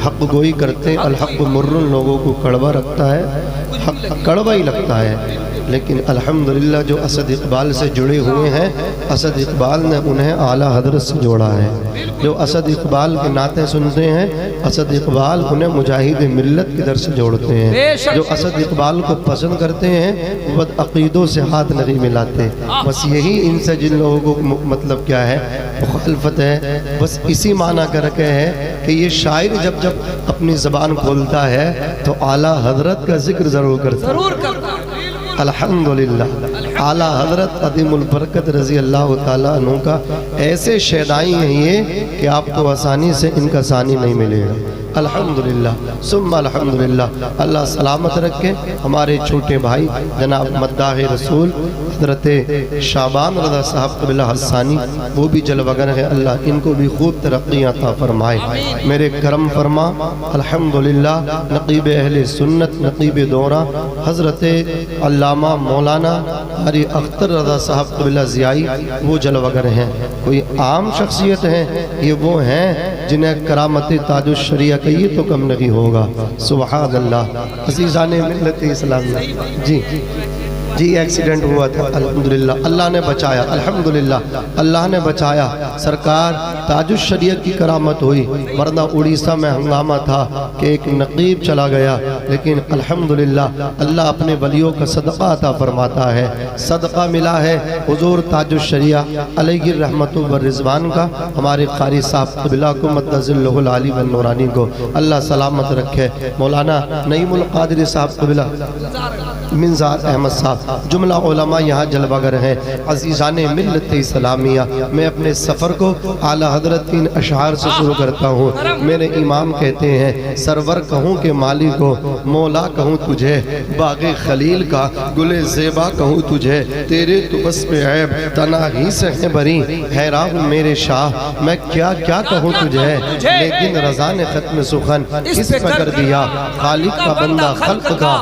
حق گوئی کرتے ہیں، الحق مرن لوگوں کو کڑوا رکھتا ہے، حق کڑوا ہی لگتا ہے، لیکن الحمدللہ جو اسد اقبال سے جڑے ہوئے ہیں، اسد اقبال نے انہیں اعلیٰ حضرت سے جوڑا ہے۔ جو اسد اقبال کے نعتیں سنتے ہیں، اسد اقبال انہیں مجاہد ملت کی در سے جوڑتے ہیں۔ جو اسد اقبال کو پسند کرتے ہیں بد عقیدوں سے ہاتھ نہیں ملاتے۔ بس یہی ان سے جن لوگوں کو مطلب کیا ہے، مخالفت ہے، بس اسی معنی کر کے ہے کہ یہ شاعر جب جب اپنی زبان کھولتا ہے تو اعلیٰ حضرت کا ذکر ضرور کرتا ہے۔ الحمدللہ اعلیٰ حضرت عظیم البرکت رضی اللہ تعالیٰ عنہ کا ایسے شیدائی ہیں یہ کہ آپ کو آسانی سے ان کا ثانی نہیں ملے گا۔ الحمدللہ ثم الحمدللہ۔ اللہ سلامت رکھے ہمارے چھوٹے بھائی جناب مداح رسول حضرت شعبان رضا صاحب قبلہ حسانی، وہ بھی جلوگر ہے، اللہ ان کو بھی خوب ترقی عطا فرمائے، میرے کرم فرما۔ الحمدللہ نقیب اہل سنت، نقیب دورہ حضرت علامہ مولانا قاری اختر رضا صاحب قبلہ زیائی، وہ جلوگر ہیں۔ کوئی عام شخصیت ہیں، یہ وہ ہیں جنہیں کرامت تاج الشریعہ کہیے تو کم نہیں ہوگا۔ سبحان اللہ۔ عزیزان ملت اسلامیہ، جی ایکسیڈنٹ ہوا تھا، الحمدللہ اللہ نے بچایا، الحمدللہ اللہ نے بچایا۔ سرکار تاج الشریعہ کی کرامت ہوئی، ورنہ اڑیسہ میں ہنگامہ تھا کہ ایک نقیب چلا گیا، لیکن الحمدللہ اللہ اپنے ولیوں کا صدقہ عطا فرماتا ہے۔ صدقہ ملا ہے حضور تاج الشریعہ علیہ الرحمت والرضوان کا، ہمارے قاری صاحب قبلہ کو مدد ذلہ العالی والنورانی کو اللہ سلامت رکھے۔ مولانا نعیم القادری صاحب قبلہ، منظار احمد صاحب، جملہ علماء یہاں جلوگر ہیں۔ عزیزان ملت اسلامیہ، میں اپنے سفر کو اعلیٰ حضرت ان اشعار سے شروع کرتا ہوں۔ میرے امام کہتے ہیں، سرور کہوں کہ مالی کو، مولا کہوں تجھے، باغ خلیل کا گل زیبا کہوں تجھے، تیرے تو بس پہ عیب تناہی سے ہے بری، حیران ہوں میرے شاہ میں کیا کیا کہوں تجھے، لیکن رضا نے ختم سخن کس پہ کر دیا، خالق کا بندہ خلق کا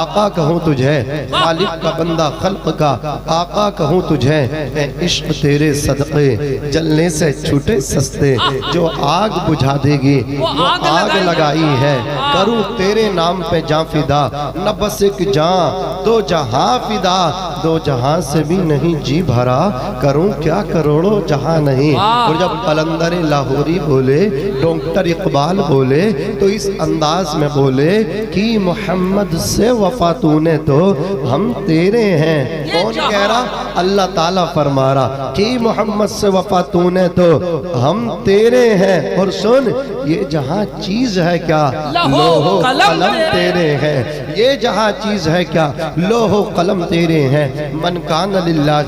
آقا کہوں تجھے، خالق کا بندہ خلق کا آقا کہوں تجھے، اے عشق تیرے صدقے جلنے سے چھوٹے سستے، جو آگ بجھا دے گی وہ آگ لگائی ہے، کروں تیرے نام پہ جاں فدا، نہ بس ایک جاں دو جہاں فدا، دو جہاں سے بھی نہیں جی بھرا، کروں کیا کروڑوں جہاں نہیں۔ اور جب قلندر لاہوری بولے، ڈاکٹر اقبال بولے تو اس انداز میں بولے کہ محمد سے وفا تو نے تو ہم تیرے ہیں۔ کون کہہ رہا؟ اللہ تعالیٰ فرما رہا کہ محمد سے وفا تو نے تو ہم تیرے ہیں۔ اور سن، یہ جہاں چیز ہے کیا، لوح و قلم تیرے ہیں، یہ جہاں چیز ہے کیا، لوح و قلم تیرے ہیں۔ من کان للہ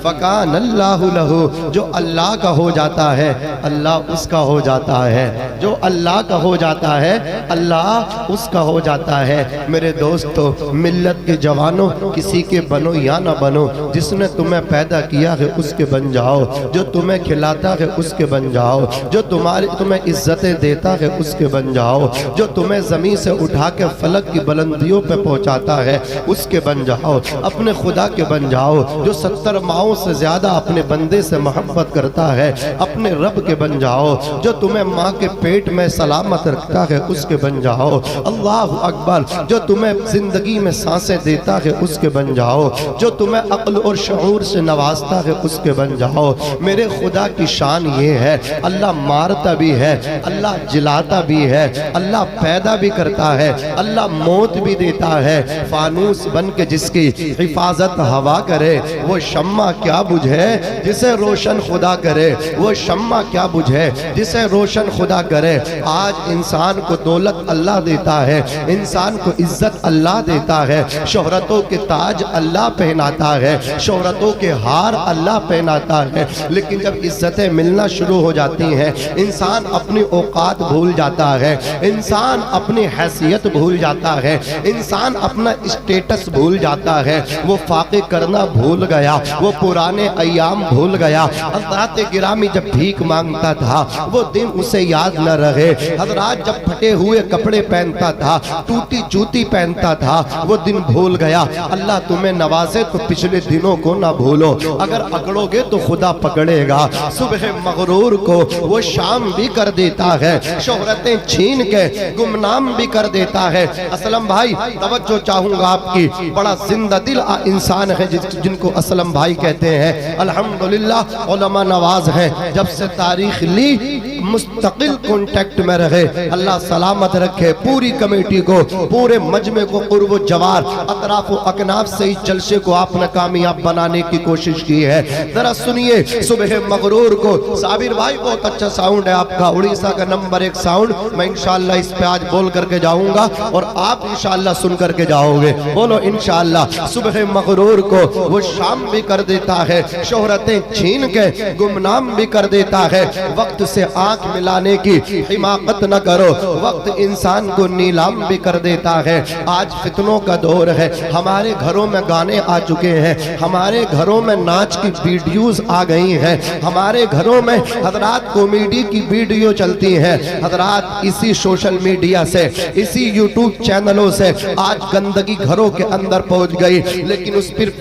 فکان اللہ لہو، جو اللہ کا ہو جاتا ہے اللہ اس کا ہو جاتا ہے، جو اللہ کا ہو جاتا ہے اللہ اس کا ہو جاتا ہے۔ میرے دوستو، ملت کے جوانوں، کسی کے بنو یا نہ بنو، جس نے تمہیں پیدا کیا ہے اس کے بن جاؤ، جو تمہیں کھلاتا ہے اس کے بن جاؤ، جو تمہیں عزتیں دیتا ہے اس کے بن جاؤ، جو تمہیں زمین سے اٹھا کے فلک کی بلندیوں پہ پہنچاتا ہے اس کے بن جاؤ، اپنے خدا کے بن جاؤ، جو 70 ماؤں سے زیادہ اپنے بندے سے محبت کرتا ہے اپنے رب کے بن جاؤ، جو تمہیں ماں کے پیٹ میں سلامت رکھتا ہے اس کے بن جاؤ، اللہ اکبر، جو تمہیں زندگی میں سانسیں دیتا ہے اس کے بن جاؤ، جو تمہیں عقل اور شعور سے نوازتا ہے اس کے بن جاؤ۔ میرے خدا کی شان یہ ہے، اللہ مارتا بھی ہے، اللہ جلاتا بھی ہے، اللہ پیدا بھی کرتا ہے، اللہ موت بھی دیتا ہے۔ فانوس بن کے جس کی حفاظت ہوا کرے، وہ شمع کیا بجھے جسے روشن خدا کرے، وہ شمع کیا بجھے جسے روشن خدا کرے۔ آج انسان کو دولت اللہ دیتا ہے، انسان کو عزت اللہ دیتا ہے، شہرتوں کے تاج اللہ پہناتا ہے، شہرتوں کے ہار اللہ پہناتا ہے، لیکن جب عزتیں ملنا شروع ہو جاتی ہیں انسان اپنی اوقات بھول جاتا ہے، انسان اپنی حیثیت بھول جاتا ہے، انسان اپنا اسٹیٹس بھول جاتا ہے، وہ فاقے کرنا بھول گیا، وہ پرانے ایام بھول گیا۔ حضرات گرامی جب بھیک مانگتا تھا وہ دن اسے یاد نہ رہے۔ حضرات جب پھٹے ہوئے کپڑے پہنتا تھا، ٹوٹی جوتی پہنتا تھا، وہ دن بھول گیا۔ اللہ تمہیں نوازے تو پچھلے دنوں کو نہ بھولو، اگر اکڑو گے تو خدا پکڑے گا۔ صبح مغرور کو وہ شام بھی کر دیتا ہے، شہرتیں چھین کے گمنام بھی کر دیتا ہے۔ اسلم بھائی توجہ چاہوں گا آپ کی، بڑا زندہ دل انسان ہے جن کو اسلم بھائی کہتے ہیں۔ الحمدللہ علماء نواز ہیں، جب سے تاریخ لی مستقل کانٹیکٹ میں رہے، اللہ سلامت رکھے پوری کمیٹی کو، پورے مجمع کو، قرب و جوار اطراف و اکناف سے اس جلسے کو آپ نے کامیاب بنانے کی کوشش کی ہے۔ ذرا سنیے صبح مغرور کو، صابر بھائی بہت اچھا ساؤنڈ ہے آپ کا، اڑیسہ کا نمبر 1 ساؤنڈ، میں انشاءاللہ اس پہ آج بول کر کے جاؤں گا اور آپ انشاءاللہ سن کر کے جاؤ گے، بولو انشاءاللہ۔ صبح مغرور کو وہ شام بھی کر دیتا ہے، شہرتیں چھین کے گمنام بھی کر دیتا ہے۔ وقت سے آنکھ ملانے کی حماقت نہ کرو، وقت انسان کو نیلام بھی کر دیتا ہے۔ آج فتنوں کا دور ہے، ہمارے گھروں میں گانے آ چکے ہیں، ہمارے گھروں میں ناچ کی ویڈیوز آ گئی ہیں، ہمارے گھروں میں حضرات کامیڈی کی ویڈیو چلتی ہیں۔ حضرات اسی سوشل میڈیا سے، اسی یوٹیوب چینلوں سے آج گندگی گھروں کے اندر پہنچ گئی، لیکن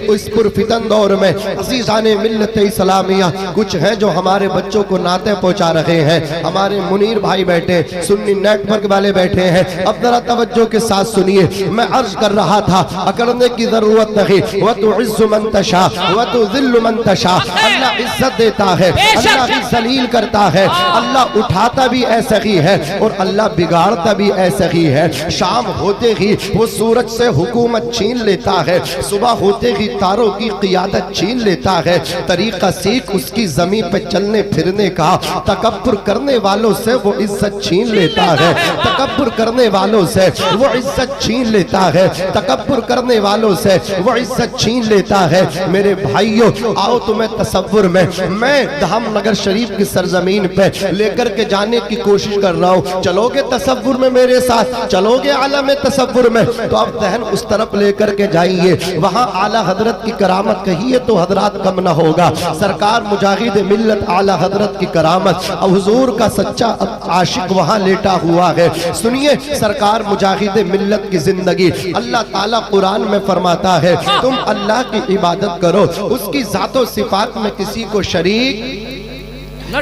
اس پرفتن دور میں عزیزان ملت اسلامیہ کچھ ہیں جو ہمارے بچوں کو نعتیں پہنچا رہے ہیں۔ ہمارے منیر بھائی بیٹھے، سنی نیٹ ورک والے بیٹھے ہیں، اب ذرا توجہ کے ساتھ سنیے۔ میں عرض کر رہا تھا اکڑنے کی ضرورت نہیں، وَتُعِزُّ مَن تَشَاءُ وَتُذِلُّ مَن تَشَاءُ، اللہ عزت دیتا ہے، اللہ بھی ذلیل کرتا ہے، اللہ اٹھاتا بھی ایسے ہی ہے اور اللہ بگاڑتا بھی ایسے ہی ہے۔ شام ہوتے ہی وہ سورج سے حکومت چھین لیتا ہے، صبح ہوتے ہی تاروں کی قیادت چھین لیتا ہے، طریقہ سیکھ اس کی زمین پہ چلنے پھرنے کا، تکبر کرنے والوں سے وہ عزت چھین لیتا ہے، تکبر کرنے والوں سے وہ عزت چھین لیتا ہے، تکبر کرنے والوں سے وہ عزت چھین لیتا ہے۔ میرے بھائیوں آؤ تمہیں تصور میں دھام نگر شریف کی سرزمین پہ لے کر کے جانے کی کوشش کر رہا ہوں، چلو گے تصور میں میرے ساتھ، چلو گے عالم تصور میں، تو آپ ذہن اس طرف لے کر کے جائیے، وہاں اعلیٰ حضرت کی کرامت کہیے تو حضرات کم نہ ہوگا، سرکار مجاہد ملت اعلیٰ حضرت کی کرامت، حضور کا سچا عاشق وہاں لیٹا ہوا ہے۔ سنیے سرکار مجاہد ملت کی زندگی، اللہ تعالیٰ قرآن میں فرماتا ہے تم اللہ کی عبادت کرو، اس کی ذات و صفات میں کسی کو شریک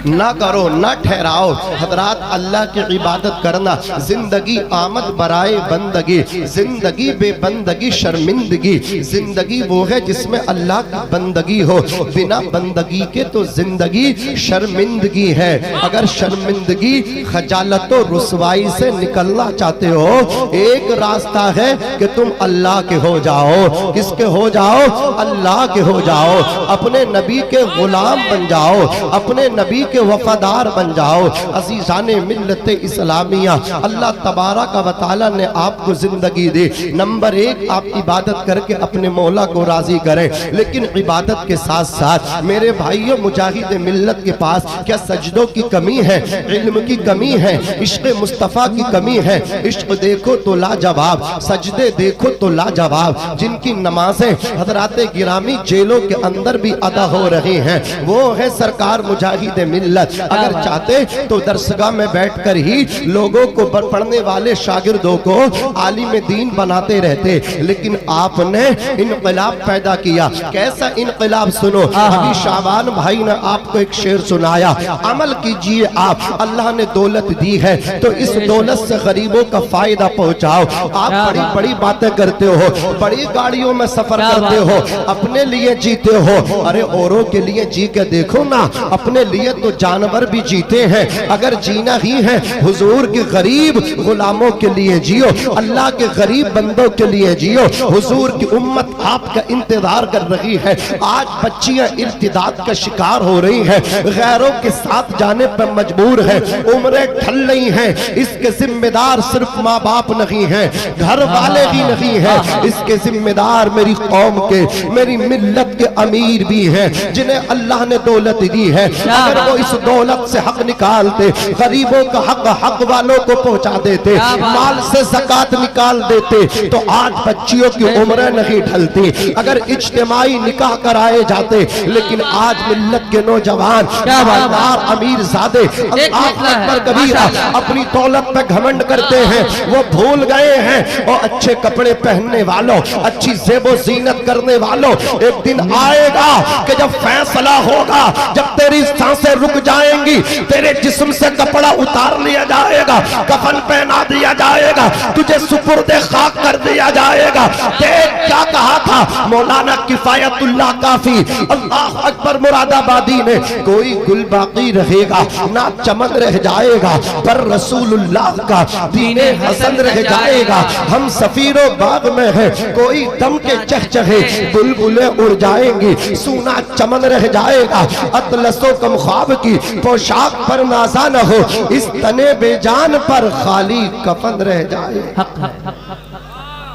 نہ کرو، نہ ٹھہراؤ۔ حضرات اللہ کی عبادت کرنا، زندگی آمد برائے بندگی، زندگی بے بندگی شرمندگی، زندگی وہ ہے جس میں اللہ کی بندگی ہو، بنا بندگی کے تو زندگی شرمندگی ہے۔ اگر شرمندگی خجالت و رسوائی سے نکلنا چاہتے ہو، ایک راستہ ہے کہ تم اللہ کے ہو جاؤ۔ کس کے ہو جاؤ؟ اللہ کے ہو جاؤ، اپنے نبی کے غلام بن جاؤ، اپنے نبی کے وفادار بن جاؤ۔ عزیزان ملت اسلامیہ، اللہ تبارک و تعالیٰ نے آپ کو زندگی دی، نمبر 1 آپ عبادت کر کے اپنے مولا کو راضی کریں، لیکن عبادت کے ساتھ ساتھ میرے بھائیوں مجاہد ملت کے پاس کیا سجدوں کی کمی ہے، علم کی کمی ہے، عشق مصطفیٰ کی کمی ہے؟ عشق دیکھو تو لاجواب، سجدے دیکھو تو لاجواب، جن کی نمازیں حضرات گرامی جیلوں کے اندر بھی ادا ہو رہی ہیں، وہ ہے سرکار مجاہد ملت۔ اگر چاہتے تو درسگاہ میں بیٹھ کر ہی لوگوں کو پڑھنے والے شاگردوں کو عالم دین بناتے رہتے، لیکن آپ نے انقلاب پیدا کیا۔ کیسا انقلاب؟ سنو، ابھی شعبان بھائی نے آپ کو ایک شعر سنایا، عمل کیجئے آپ، اللہ نے دولت دی ہے تو اس دولت سے غریبوں کا فائدہ پہنچاؤ۔ آپ بڑی بڑی باتیں کرتے ہو، بڑی گاڑیوں میں سفر کرتے ہو، اپنے لیے جیتے ہو، ارے اوروں کے لیے جی کے دیکھو نا، اپنے لیے تو جانور بھی جیتے ہیں۔ اگر جینا ہی ہے حضور کے غریب غلاموں کے لیے جیو، اللہ کے غریب بندوں کے لیے جیو۔ حضور کی امت آپ کا انتظار کر رہی ہے۔ آج بچیاں ارتداد کا شکار ہو رہی ہیں، غیروں کے ساتھ جانے پر مجبور ہیں، عمریں ٹھل رہی ہیں۔ اس کے ذمہ دار صرف ماں باپ نہیں ہیں، گھر والے بھی نہیں ہیں، اس کے ذمہ دار میری قوم کے، میری ملت کے امیر بھی ہیں، جنہیں اللہ نے دولت دی ہے۔ اگر وہ اس دولت سے حق نکالتے، غریبوں کا حق حق والوں کو پہنچا دیتے، مال سے زکات نکال دیتے تو آج بچیوں کی عمریں نہیں ڈھلتی۔ اگر اجتماعی نکاح کرائے جاتے، لیکن آج ملت کے نوجوان مالدار امیر زادے اللہ اکبر کبیرہ اپنی دولت پہ گھمنڈ کرتے ہیں، وہ بھول گئے ہیں اور اچھے کپڑے پہننے والوں، اچھی زیب و زینت کرنے والوں، ایک دن آئے گا کہ جب فیصلہ ہوگا، جب تیری سانسیں رک جائیں گی، تیرے جسم سے کپڑا اتار لیا جائے گا، کفن پہنا دیا جائے گا، تجھے سپرد خاک کر دیا جائے گا۔ دیکھ کیا کہا تھا مولانا کفایت اللہ کافی اللہ اکبر مراد آبادی نے، کوئی گل باقی رہے گا نہ چمن رہ جائے گا، پر رسول اللہ کا دین حسن رہ جائے گا۔ ہم سفیر و باغ میں ہیں، کوئی دم کے چہچہے بلبلیں اڑ جائیں گی، سونا چمن رہ جائے گا، اطلس و کم خواب کی پوشاک پر نازا نہ ہو، اس تنے بے جان پر خالی کفن رہ جائے۔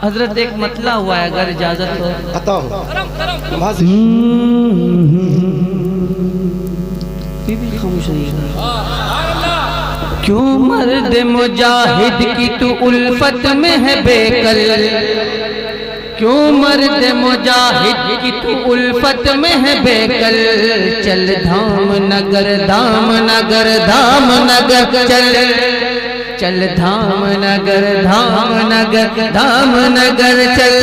حضرت ایک مطلع ہوا ہے، اگر اجازت ہو عطا ہو۔ کیوں مرد مجاہد کی تو الفت میں ہے بے کل، کیوں مرد مجاہد کی تو الفت میں ہے بے کل، چل دھام نگر دھام نگر دھام نگر چل، چل دھام نگر دھام نگر دھام نگر چل،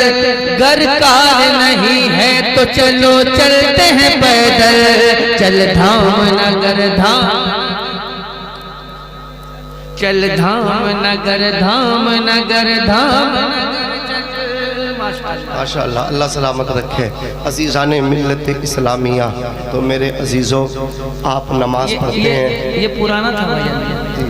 گر کار نہیں ہے تو چلو چلتے ہیں پیدل، چل دھام نگر دھام، چل دھام نگر دھام نگر دھام نگر چل۔ ماشاءاللہ، اللہ سلامت رکھے۔ عزیزان ملت اسلامیہ، تو میرے عزیزوں آپ نماز پڑھتے ہیں، یہ پرانا تھا بھائی،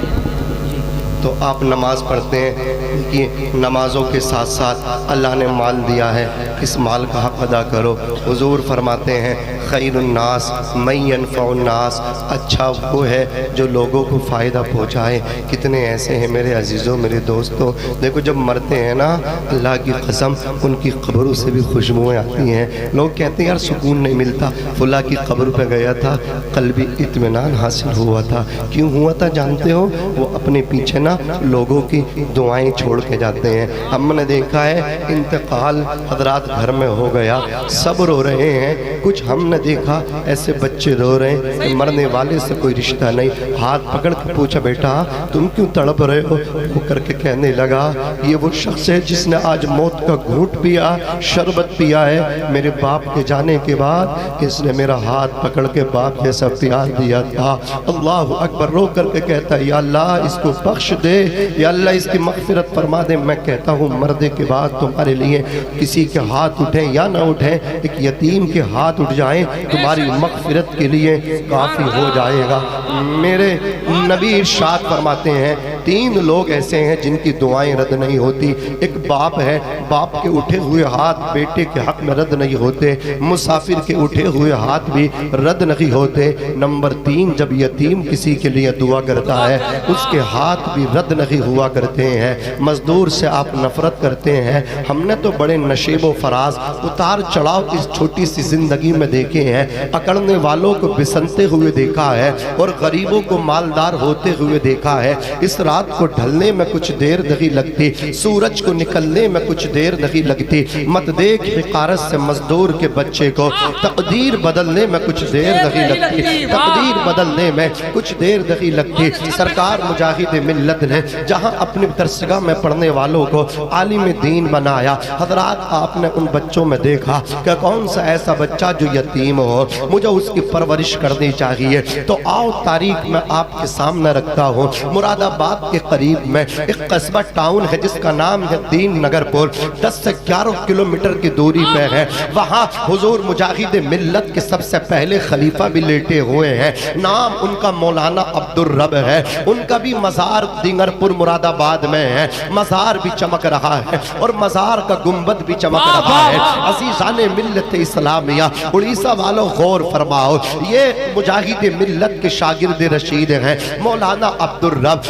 تو آپ نماز پڑھتے ہیں کہ نمازوں کے ساتھ ساتھ اللہ نے مال دیا ہے، اس مال کا حق ادا کرو۔ حضور فرماتے ہیں خیر الناس من ینفع الناس، اچھا وہ ہے جو لوگوں کو فائدہ پہنچائے۔ کتنے ایسے ہیں میرے عزیزوں، میرے دوستوں، دیکھو جب مرتے ہیں نا، اللہ کی قسم ان کی قبروں سے بھی خوشبوئیں آتی ہیں۔ لوگ کہتے ہیں یار سکون نہیں ملتا، فلاں کی قبر پہ گیا تھا، قلبی اطمینان حاصل ہوا تھا۔ کیوں ہوا تھا جانتے ہو؟ وہ اپنے پیچھے نا لوگوں کی دعائیں چھوڑ کے جاتے ہیں۔ ہم نے دیکھا ہے انتقال حضرات گھر میں ہو گیا، سب رو رہے ہیں، کچھ ہم نے دیکھا ایسے بچے رو رہے ہیں کہ مرنے والے سے کوئی رشتہ نہیں۔ ہاتھ پکڑ کے پوچھا بیٹا تم کیوں تڑپ رہے ہو؟ وہ کر کے کہنے لگا یہ وہ شخص ہے جس نے آج موت کا گھونٹ پیا، شربت پیا ہے، میرے باپ کے جانے کے بعد اس نے میرا ہاتھ پکڑ کے باپ جیسا پیار دیا تھا۔ اللہ اکبر، رو کر کے کہتا ہے یا اللہ اس کو بخش دے، یا اللہ اس کی مغفرت فرما دے۔ میں کہتا ہوں مردے کے بعد تمہارے لیے کسی کے ہاتھ اٹھیں یا نہ اٹھیں، ایک یتیم کے ہاتھ اٹھ جائیں تمہاری مغفرت کے لیے کافی ہو جائے گا۔ میرے نبی ارشاد فرماتے ہیں تین لوگ ایسے ہیں جن کی دعائیں رد نہیں ہوتی۔ ایک باپ ہے، باپ کے اٹھے ہوئے ہاتھ بیٹے کے حق میں رد نہیں ہوتے، مسافر کے اٹھے ہوئے ہاتھ بھی رد نہیں ہوتے۔ نمبر تین، جب یتیم کسی کے لیے دعا کرتا ہے اس کے ہاتھ بھی رد نہیں ہوا کرتے ہیں۔ مزدور سے آپ نفرت کرتے ہیں، ہم نے تو بڑے نشیب و فراز اتار چڑھاؤ اس چھوٹی سی زندگی میں دیکھے ہیں، اکڑنے والوں کو بسنتے ہوئے دیکھا ہے اور غریبوں کو مالدار ہوتے ہوئے دیکھا ہے۔ اس رات کو ڈھلنے میں کچھ دیر نہیں لگتی، سورج کو نکلنے میں کچھ دیر نہیں لگتی، مت دیکھ حقارت سے مزدور کے بچے کو، تقدیر بدلنے میں کچھ دیر نہیں لگتی، تقدیر بدلنے میں کچھ دیر نہیں لگتی۔ سرکار مجاہد ملت نے جہاں اپنی درسگاہ میں پڑھنے والوں کو عالم دین بنایا، حضرات آپ نے ان بچوں میں دیکھا کہ کون سا ایسا بچہ جو یتیم ہو، مجھے اس کی پرورش کرنی چاہیے۔ تو آؤ تاریخ میں آپ کے سامنے رکھتا ہوں، مراد آباد کے قریب میں ایک قصبہ ٹاؤن ہے جس کا نام ہے دین نگر پور، 10 سے 11 کلومیٹر کی دوری پہ ہے۔ وہاں حضور مجاہد ملت کے سب سے پہلے خلیفہ بھی لیٹے ہوئے ہیں، نام ان کا مولانا عبدالرب ہے۔ ان کا بھی مزار دینگر پور مراد آباد میں ہے، مزار بھی چمک رہا ہے اور مزار کا گنبد بھی چمک رہا ہے۔ عزیزان ملت اسلامیہ، اڑیسہ والوں غور فرماؤ، یہ مجاہد ملت کے شاگرد رشید ہیں مولانا عبدالرب،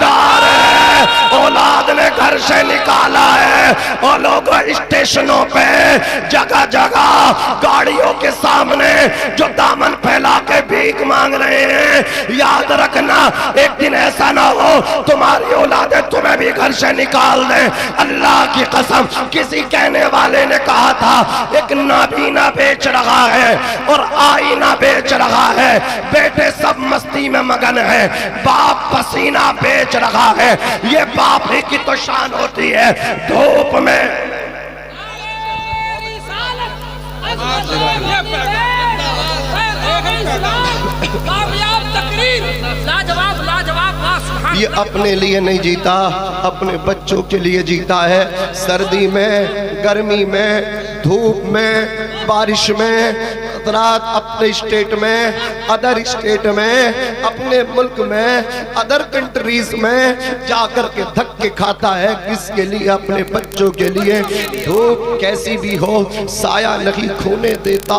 غدار ہے، اولاد نے گھر سے نکالا ہے، اور لوگ اسٹیشنوں پہ جگہ جگہ گاڑیوں کے سامنے جو دامن پھیلا کے بھیک مانگ رہے ہیں، یاد رکھنا ایک دن ایسا نہ ہو تمہاری اولادیں تمہیں بھی گھر سے نکال دیں۔ اللہ کی قسم، کسی کہنے والے نے کہا تھا ایک نابینا بیچ رہا ہے اور آئینہ بیچ رہا ہے، بیٹے سب مستی میں مگن ہے، باپ پسینہ بیچ رہا ہے۔ یہ باپ ہی کی تو شان ہوتی ہے، دھوپ میں یہ اپنے لیے نہیں جیتا، اپنے بچوں کے لیے جیتا ہے۔ سردی میں، گرمی میں، دھوپ میں، بارش میں، رات اپنے اسٹیٹ میں، ادر اسٹیٹ میں، اپنے ملک میں، ادر کنٹریز میں جا کر کے دھکے کھاتا ہے۔ کس کے لیے؟ اپنے بچوں کے لیے۔ دھوپ کیسی بھی ہو سایہ نہیں کھونے دیتا،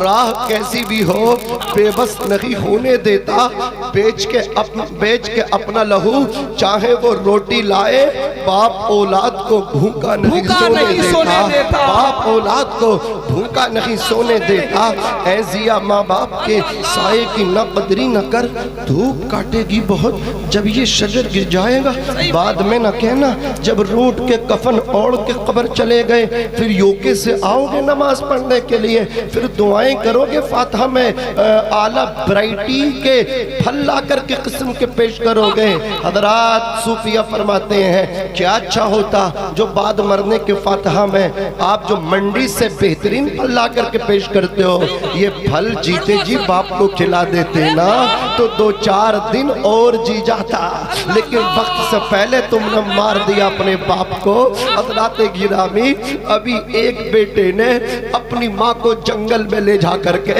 راہ کیسی بھی ہو بے بس نہیں ہونے دیتا، بیچ کے اپنا لہو چاہے وہ روٹی لائے، باپ اولاد کو بھوکا نہیں سونے دیتا، باپ اولاد کو بھوکا نہیں سونے دیتا۔ اے زیا ماں باپ کے سائے کی نہ قدری نہ کر، دھوپ کاٹے گی بہت جب یہ شجر گر جائے گا، بعد میں نہ کہنا جب روٹ کے کفن اوڑھ کے قبر چلے گئے، پھر یوکے سے آؤ گے نماز پڑھنے کے لیے، پھر دعائیں کرو گے فاتحہ میں اعلیٰ برائٹی کے پھل لا کر کے قسم کے پیش کرو گے۔ حضرات صوفیہ فرماتے ہیں کیا اچھا ہوتا جو بعد مرنے کے فاتحہ میں آپ جو منڈی سے بہترین پھل لا کر کے پیش کرتے ہو، یہ پھل جیتے جی باپ کو کھلا دیتے نا تو 2-4 دن اور جی جاتا، لیکن وقت سے پہلے تم نے مار دیا اپنے باپ کو۔ حضرات گرامی، ابھی ایک بیٹے نے اپنی ماں کو جنگل میں لے جا کر کے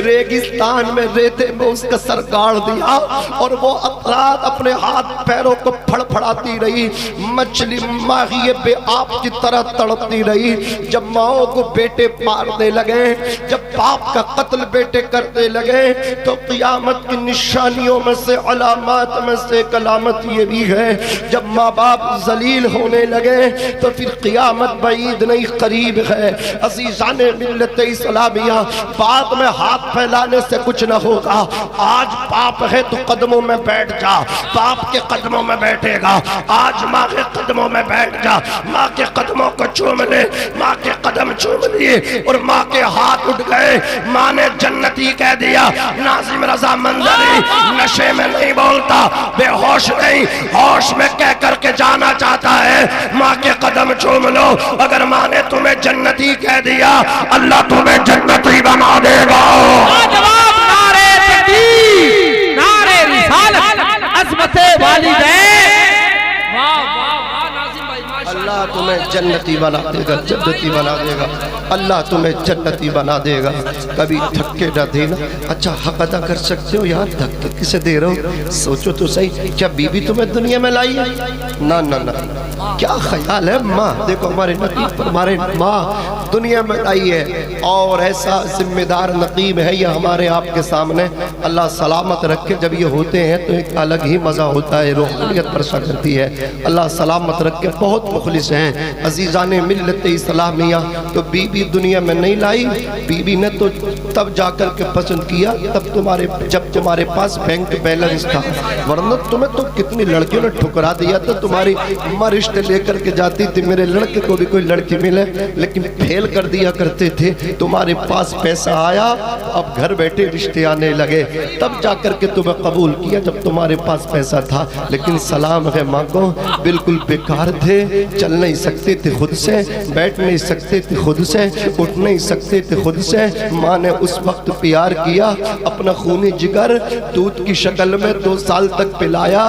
ریگستان میں ریتے میں اس کا سر گاڑ دیا، اور وہ رات اپنے ہاتھ پیروں کو پھڑ پھڑاتی رہی، مچھلی ماہی بے آپ کی طرح تڑپتی رہی۔ جب ماؤں کو بیٹے مارنے لگے، جب باپ کا قتل بیٹے کرتے لگے، تو قیامت کی نشانیوں میں سے علامات میں سے علامت یہ بھی ہے، جب ماں باپ ذلیل ہونے لگے تو پھر قیامت بعید نہیں قریب ہے۔ عزیزان ملت اسلامیہ، بعد میں ہاتھ پھیلانے سے کچھ نہ ہوگا۔ آج باپ ہے تو قدموں میں بیٹھ جا، باپ کے قدموں میں بیٹھے گا۔ آج ماں کے قدموں میں بیٹھ جا، ماں کے قدموں کو چوم لے۔ ماں کے قدم چوم لیے اور ماں کے ہاتھ اٹھ گئے، ماں نے جنتی کہہ دیا۔ ناظم رضا منظری نشے میں نہیں بولتا، بے ہوش نہیں، ہوش میں کہہ کر کے جانا چاہتا ہے ماں کے قدم چوم لو۔ اگر ماں نے تمہیں جنتی کہہ دیا، اللہ تمہیں جنتی بنا دے گا۔ جواب نعرہ تکبیر، نعرہ رسالت، عظمت والدین۔ اللہ تمہیں جنتی بنا دے گا، جنتی بنا دے گا، اللہ تمہیں جنتی بنا دے گا۔ کبھی دھکے نہ دینا۔ اچھا حق ادا کر سکتے ہو یار، دھکے کسے دے رہے ہو؟ سوچو تو صحیح، کیا بی بی تمہیں دنیا میں لائی ہے؟ نہ نہ نہ، کیا خیال ہے؟ ماں دیکھو، ہمارے نقیب پر ہمارے ماں دنیا میں لائی ہے، اور ایسا ذمہ دار نقیب ہے یہ ہمارے آپ کے سامنے۔ اللہ سلامت رکھے، جب یہ ہوتے ہیں تو ایک الگ ہی مزہ ہوتا ہے، روحانیت پرسا کرتی ہے۔ اللہ سلامت رکھے، بہت مخلص ہیں عزیزان ملت اسلامیہ۔ تو بی بی دنیا میں نہیں لائی، بی بی نے تو تب جا کر کے پسند کیا جب تمہارے پاس بینک بیلنس تھا، ورنہ تمہیں تو کتنی لڑکیوں نے ٹھکرا دیا تھا۔ تمہاری ماں رشتے لے کر کے جاتی تھی، میرے لڑکے کو بھی کوئی لڑکی ملے، لیکن پھیل کر دیا کرتے تھے۔ تمہارے پاس پیسہ آیا، اب گھر بیٹھے رشتے آنے لگے، تب جا کر کے تمہیں قبول کیا جب تمہارے پاس پیسہ تھا۔ لیکن سلام ہے ماں کو، بالکل بیکار تھے، چل نہیں سکتے تھے خود سے، بیٹھ نہیں سکتے تھے خود سے، اٹھ نہیں سکتے تھے خود سے۔ ماں نے اس وقت پیار کیا، اپنا خونی جگر دودھ کی شکل میں 2 سال تک پلایا،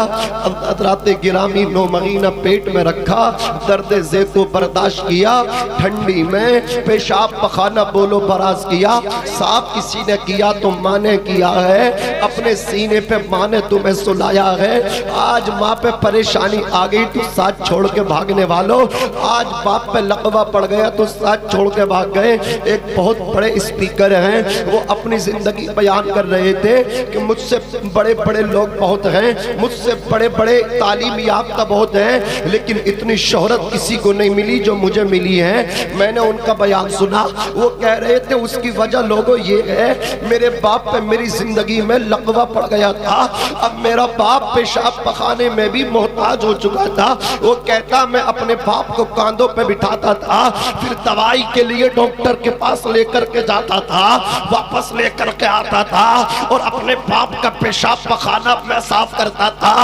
حضرات گرامی 9 مہینہ پیٹ میں رکھا، درد ذے کو برداشت کیا، ٹھنڈی میں پیشاب پخانہ بولو براز کیا۔ صاف کسی نے کیا تو ماں نے کیا ہے، اپنے سینے پہ ماں نے تمہیں سلایا ہے۔ آج ماں پہ پریشانی آ گئی تو ساتھ چھوڑ کے بھاگنے والوں، آج باپ پہ لقبہ پڑ گیا تو ساتھ چھوڑ کے بھاگ گئے۔ ایک بہت بڑے اسپیکر ہیں، وہ اپنی زندگی بیان کر رہے تھے کہ مجھ سے بڑے بڑے لوگ بہت ہیں، مجھ سے بڑے بڑے تعلیم یافتہ بہت ہیں، لیکن اتنی شہرت کسی کو نہیں ملی جو مجھے ملی ہے۔ میں نے ان کا بیان سنا، وہ کہہ رہے تھے اس کی وجہ لوگوں یہ ہے میرے باپ پہ میری زندگی میں لقبہ پڑ گیا تھا، اب میرا باپ پیشاب پخانے میں بھی محتاج ہو چکا تھا۔ وہ کہتا میں اپنے باپ کو کاندھوں پہ بٹھاتا تھا، پھر دوائی کے لیے ڈاکٹر کے پاس لے کر کے جاتا تھا، واپس لے کر کے آتا تھا اور اپنے باپ کا پیشاب پخانہ میں صاف کرتا تھا۔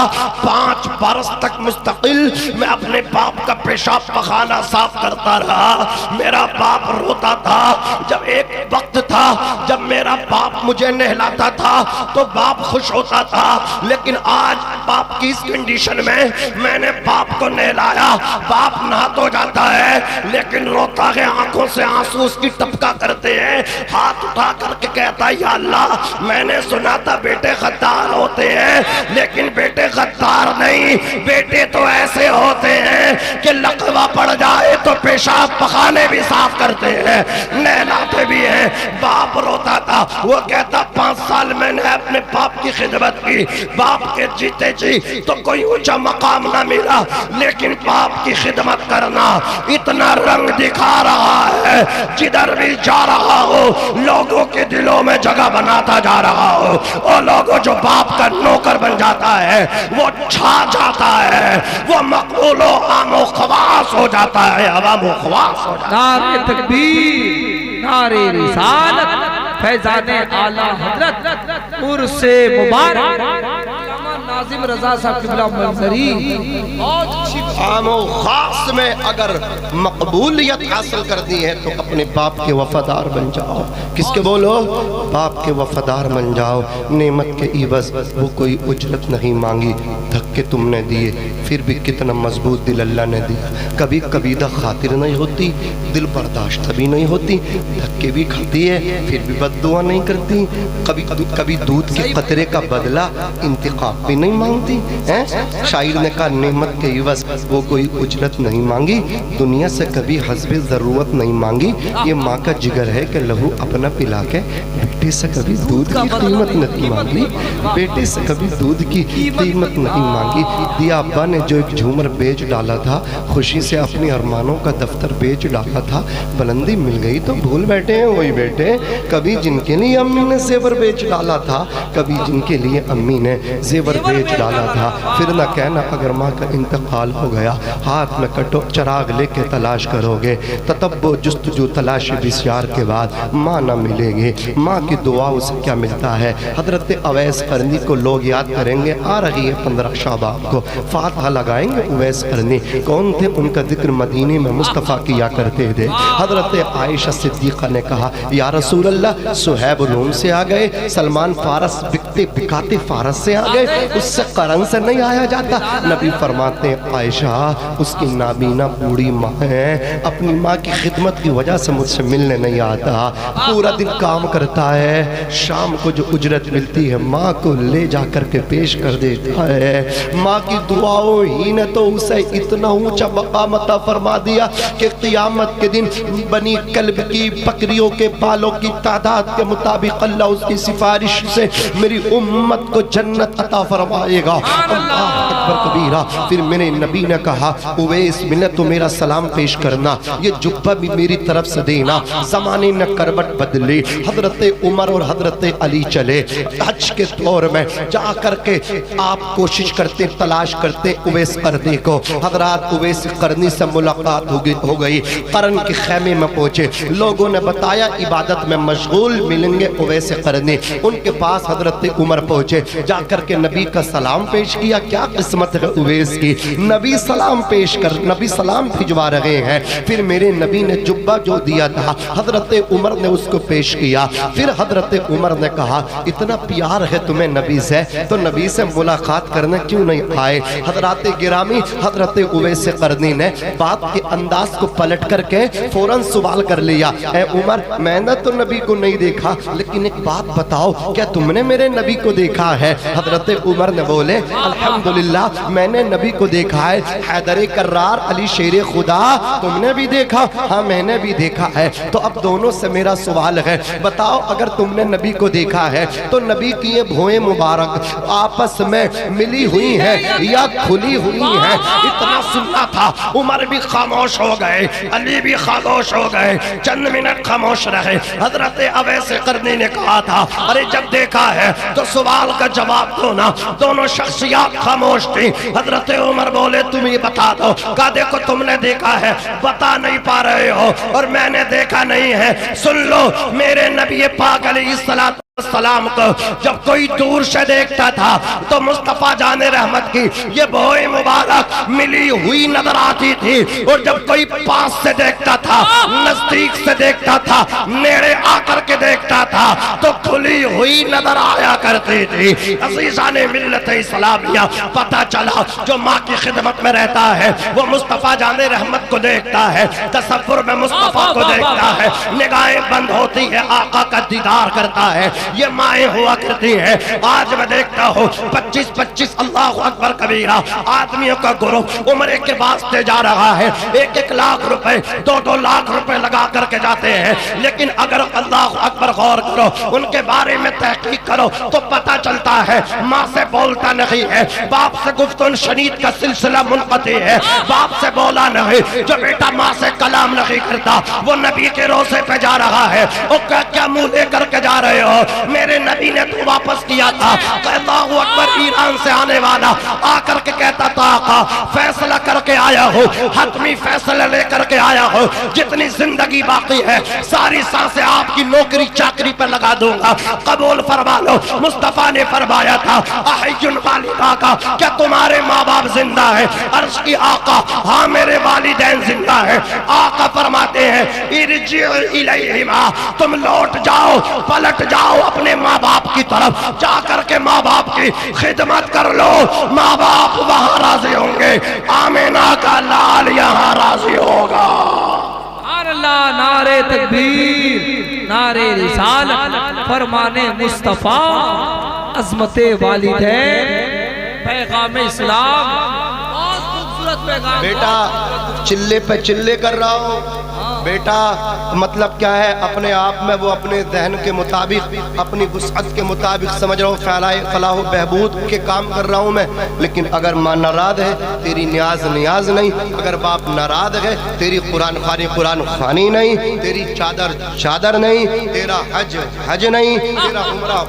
5 برس تک مستقل میں اپنے باپ کا پیشاب پخانہ صاف کرتا رہا۔ میرا باپ روتا تھا۔ جب ایک وقت تھا جب میرا باپ مجھے نہلاتا تھا تو باپ خوش ہوتا تھا، لیکن آج باپ کی اس کنڈیشن میں نے باپ کو نہلایا، باپ نہا تو جاتا ہے لیکن روتا ہے، آنکھوں سے آنسو اس کی ٹپکا کرتے ہیں، ہاتھ اٹھا کر کے کہتا یا اللہ میں نے سنا تھا بیٹے غدار ہوتے ہیں، لیکن بیٹے غدار نہیں، بیٹے تو ایسے ہوتے ہیں کہ لقبہ پڑ جائے تو پیشاب پخانے بھی صاف کرتے ہیں، نہلاتے بھی ہیں۔ باپ روتا تھا، وہ کہتا 5 سال میں نے اپنے باپ کی خدمت کی، باپ کے جیتے جی تو کوئی اونچا مقام نہ ملا، لیکن باپ کی خدمت کرنا اتنا رنگ دکھا رہا ہے، جدھر بھی جا رہا ہو لوگوں کے دلوں میں جگہ بناتا جا رہا ہو، اور لوگوں جو باپ کا نوکر بن جاتا ہے وہ چھا جاتا ہے، وہ مقبول و عام و خواص ہو جاتا ہے، عوام و خواص ہو جاتا ہے۔ نعرہ تکبیر، نعرہ رسالت، فیضان اعلیٰ حضرت عرس مبارک علامہ ناظم رضا صاحب قبلہ منظری۔ عام و خاص میں اگر مقبولیت حاصل کرنی ہے تو اپنے باپ کے وفادار بن جاؤ۔ کس کے بولو؟ باپ کے وفادار بن جاؤ۔ نعمت کے عوض وہ کوئی اجرت نہیں مانگی، دھکے تم نے دیے پھر بھی کتنا مضبوط دل اللہ نے دیا۔ کبھی کبیدہ خاطر نہیں ہوتی، دل برداشت بھی نہیں ہوتی، دھکے بھی کھاتی ہے پھر بھی بد دعا نہیں کرتی، کبھی دودھ کے قطرے کا بدلہ انتقام بھی نہیں مانگتی۔ شاعر نے کہا نعمت کے عوض وہ کوئی اجرت نہیں مانگی، دنیا سے کبھی حسب ضرورت نہیں مانگی، یہ ماں کا جگر ہے کہ لہو اپنا پلا کے بیٹے سے کبھی دودھ کی قیمت نہیں مانگی، بیٹے سے کبھی دودھ کی قیمت نہیں مانگی۔ دیا ابا نے جو ایک جھومر بیچ ڈالا تھا، خوشی سے اپنی ارمانوں کا دفتر بیچ ڈالا تھا، بلندی مل گئی تو بھول بیٹھے ہیں وہی بیٹے۔ کبھی جن کے لیے امی نے زیور بیچ ڈالا تھا، کبھی جن کے لیے امی نے زیور بیچ ڈالا تھا، پھر نہ کہنا اگر ماں کا انتقال ہو گیا ہاتھ میں کٹو چراغ لے کے تلاش کرو گے، تتبع جستجو تلاش بسیار کے بعد ماں نہ ملے گی، ماں کی دعا اسے کیا ملتا ہے۔ حضرت اویس قرنی کو لوگ یاد کریں گے، آ رہی ہے 15 شعبان کو، فاتحہ لگائیں گے۔ اویس قرنی کون تھے؟ ان کا ذکر مدینے میں مصطفیٰ کیا کرتے تھے۔ حضرت عائشہ صدیقہ نے کہا یا رسول اللہ صہیب روم سے آ گئے، سلمان فارس بکتے بکاتے فارس سے آ گئے، اس سے قرن سے نہیں آیا جاتا۔ نبی فرماتے ہیں عائشہ اس کی نابینا بوڑھی ماں ہے، اپنی ماں کی خدمت کی وجہ سے مجھ سے ملنے نہیں آتا، پورا دن کام کرتا ہے، شام کو جو اجرت ملتی ہے ماں کو لے جا کر کے پیش کر دیتا ہے۔ ماں کی دعاؤں ہی نے تو اسے اتنا اونچا مقام عطا فرما دیا کہ قیامت کے دن بنی کلب کی بکریوں کے بالوں کی تعداد کے مطابق اللہ اس کی سفارش سے میری امت کو جنت عطا فرمائے گا۔ اللہ اکبر کبیرہ۔ پھر میرے نبی نے کہا اویس ملے تو میرا سلام پیش کرنا، یہ جبہ بھی میری طرف سے دینا۔ زمانے نے کروٹ بدلی، حضرت عمر اور حضرت علی چلے حج کے دور میں، جا کر کے آپ کوشش کرتے تلاش کرتے اویس قرنی کو۔ حضرات اویس قرنی سے ملاقات ہو گئی، قرن کے خیمے میں پہنچے، لوگوں نے بتایا عبادت میں مشغول ملیں گے اویس قرنی۔ ان کے پاس حضرت عمر پہنچے، جا کر کے نبی کا سلام پیش کیا، کیا قسمت ہے اویس کی، نبی سلام پیش کر، نبی سلام بھجوا رہے ہیں۔ پھر میرے نبی نے جبہ جو دیا تھا حضرت عمر نے اس کو پیش کیا۔ پھر حضرت عمر نے کہا اتنا پیار ہے تمہیں نبی سے تو نبی سے ملاقات کرنے کیوں نہیں آئے؟ حضرات گرامی حضرت اویس قرنی نے بات کے انداز کو پلٹ کر کے فوراً سوال کر لیا، اے عمر میں نے تو نبی کو نہیں دیکھا لیکن ایک بات بتاؤ کیا تم نے میرے نبی کو دیکھا ہے؟ حضرت عمر نے بولے الحمدللہ میں نے نبی کو دیکھا ہے، حیدر کرار علی شیر خدا تم نے بھی دیکھا؟ ہاں میں نے بھی دیکھا ہے۔ تو اب دونوں سے میرا سوال ہے، بتاؤ اگر تم نے نبی کو دیکھا ہے تو نبی کی یہ بھویں مبارک آپس میں ملی ہوئی ہیں یا کھلی ہوئی ہیں؟ اتنا سننا تھا، عمر بھی خاموش ہو گئے، علی بھی خاموش ہو گئے، چند منٹ خاموش رہے۔ حضرت اویس قرنی نے کہا تھا ارے جب دیکھا ہے تو سوال کا جواب دو نا۔ دونوں شخصیات خاموش تھی۔ حضرت عمر بولے تم یہ بتا دو۔ کہا دیکھو تم نے دیکھا ہے، بتا نہیں پا رہے ہو، اور میں نے دیکھا نہیں ہے۔ سن لو، میرے نبی پاک علیہ السلام کو جب کوئی دور سے دیکھتا تھا تو مصطفیٰ جان رحمت کی یہ بھویں مبارک ملی ہوئی نظر آتی تھی، اور جب کوئی پاس سے دیکھتا تھا، نزدیک سے دیکھتا تھا، نیڑے آ کر کے دیکھتا تھا تو کھلی ہوئی نظر آیا کرتی تھی۔ عزیزان ملت اسلامیہ، پتہ چلا جو ماں کی خدمت میں رہتا ہے وہ مصطفیٰ جان رحمت کو دیکھتا ہے، تصور میں مصطفیٰ کو دیکھتا ہے، نگاہیں بند ہوتی ہے، آقا کا دیدار کرتا ہے۔ یہ مائیں ہوا کرتی ہیں۔ آج میں دیکھتا ہوں 25 اللہ اکبر کبیرہ آدمیوں کا گروہ عمرے کے واسطے جا رہا ہے، 1 لاکھ روپے 2 لاکھ روپے لگا کر کے جاتے ہیں، لیکن اگر اللہ اکبر غور کرو، ان کے بارے میں تحقیق کرو تو پتہ چلتا ہے ماں سے بولتا نہیں ہے، باپ سے گفتگو شنید کا سلسلہ منقطع ہے، باپ سے بولا نہیں، جو بیٹا ماں سے کلام نہیں کرتا وہ نبی کے روزے پہ جا رہا ہے۔ وہ کیا منہ لے کر کے جا رہے ہو؟ میرے نبی نے تو واپس کیا تھا۔ اللہ اکبر، ایران سے آنے والا آ کر کے کہتا تھا آقا فیصلہ کر کے آیا ہو، حتمی فیصلہ لے کر کے آیا ہو، جتنی زندگی باقی ہے ساری سانسیں آپ کی نوکری چاکری پر لگا دوں گا، قبول فرما لو۔ مصطفیٰ نے فرمایا تھا احیٌ والداک کا، کیا تمہارے ماں باپ زندہ ہیں؟ عرض کی آقا ہاں میرے والدین زندہ ہیں۔ آقا فرماتے ہیں ارجع الیہما، تم لوٹ جاؤ، پلٹ جاؤ اپنے ماں باپ کی طرف، جا کر کے ماں باپ کی خدمت کر لو، ماں باپ وہاں راضی ہوں گے، آمینہ کا لال یہاں راضی ہوگا۔ اللہ، نعرہ تکبیر، نعرہ رسالت، فرمان مصطفیٰ، عظمت والدین، پیغام اسلام، بہت خوبصورت پیغام۔ بیٹا چلے پہ چلے کر رہا ہوں، بیٹا مطلب کیا ہے اپنے آپ میں وہ اپنے ذہن کے مطابق اپنی وسعت کے مطابق سمجھ رہا ہوں، فلاح و بہبود کے کام کر رہا ہوں میں، لیکن اگر ماں ناراض ہے تیری نیاز نہیں، اگر باپ ناراض ہے تیری قرآن خوانی نہیں، تیری چادر نہیں، تیرا حج نہیں، تیرا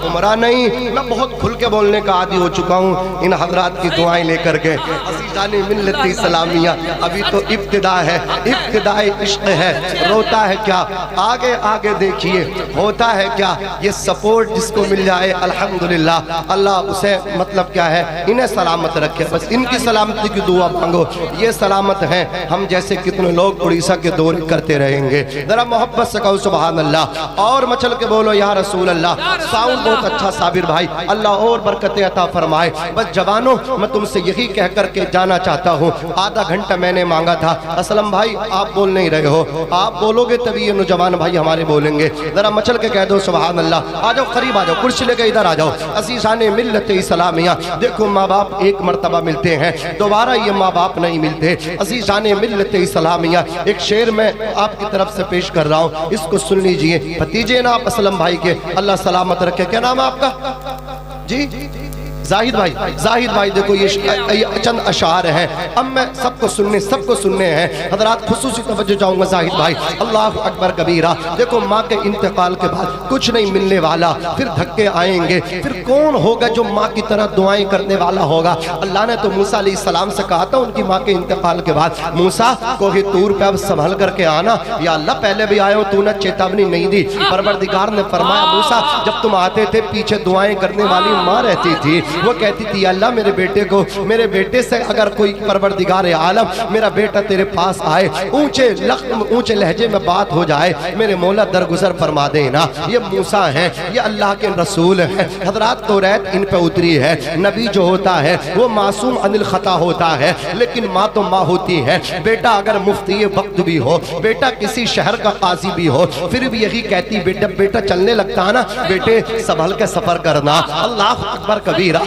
عمرہ نہیں۔ میں بہت کھل کے بولنے کا عادی ہو چکا ہوں ان حضرات کی دعائیں لے کر کے۔ عزیزان ملت اسلامیہ، ابھی تو ابتدا ہے، ابتدائی عشق ہے، روتا ہے کیا؟ آگے آگے دیکھیے ہوتا ہے کیا؟ یہ سپورٹ جس کو مل جائے الحمدللہ، اللہ اسے مطلب کیا ہے انہیں سلامت رکھے، بس ان کی سلامتی کی دعا مانگو۔ یہ سلامت ہیں، ہم جیسے کتنے لوگ اڑیسہ کے دورے کرتے رہیں گے۔ ذرا محبت سے کہو سبحان اللہ، اور مچل کے بولو یا رسول اللہ۔ ساؤنڈ بہت اچھا صابر بھائی، اللہ اور برکتیں عطا فرمائے۔ بس جوانوں میں تم سے یہی کہہ کر کے جانا چاہتا ہوں، آدھا گھنٹہ میں نے مانگا تھا۔ اسلم بھائی آپ بول نہیں رہے ہو، آپ بولو گے تبھی یہ نوجوان بھائی ہمارے بولیں گے۔ ذرا مچل کے کہہ دو سبحان اللہ۔ آ جاؤ قریب، آ جاؤ کرسی لے کے ادھر آ جاؤ۔ عزیزان ملت اسلامیہ، دیکھو ماں باپ ایک مرتبہ ملتے ہیں، دوبارہ یہ ماں باپ نہیں ملتے۔ عزیزان ملت اسلامیہ، ایک شعر میں آپ کی طرف سے پیش کر رہا ہوں، اس کو سن لیجئے۔ بھتیجے نا آپ اسلم بھائی کے، اللہ سلامت رکھے۔ کیا نام ہے آپ کا؟ جی زاہد بھائی دیکھو یہ چند اشعار ہیں، اب میں سب کو سننے ہیں حضرات، خصوصی توجہ چاہوں گا زاہد بھائی۔ اللہ اکبر کبیرہ، دیکھو ماں کے انتقال کے بعد کچھ نہیں ملنے والا، پھر دھکے آئیں گے، پھر کون ہوگا جو ماں کی طرح دعائیں کرنے والا ہوگا؟ اللہ نے تو موسیٰ علیہ السلام سے کہا تھا ان کی ماں کے انتقال کے بعد، موسیٰ کوہ طور پہ اب سنبھل کر کے آنا، یا اللہ پہلے بھی آئے ہو تو نے چیتاونی نہیں دی۔ پروردگار نے فرمایا موسیٰ جب تم آتے تھے پیچھے دعائیں کرنے والی ماں رہتی تھی، وہ کہتی تھی اللہ میرے بیٹے سے اگر کوئی پروردگار عالم میرا بیٹا تیرے پاس آئے، اونچے لہجے میں بات ہو جائے، میرے مولا درگزر فرما دینا۔ یہ موسیٰ ہیں، یہ اللہ کے رسول ہیں حضرات، توریت ان پہ اتری ہے۔ نبی جو ہوتا ہے وہ معصوم عن الخطا ہوتا ہے، لیکن ماں تو ماں ہوتی ہے۔ بیٹا اگر مفتی وقت بھی ہو، بیٹا کسی شہر کا قاضی بھی ہو، پھر بھی یہی کہتی بیٹا چلنے لگتا نا، بیٹے سنبھل کے سفر کرنا۔ اللہ اکبر کبیرہ،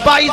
22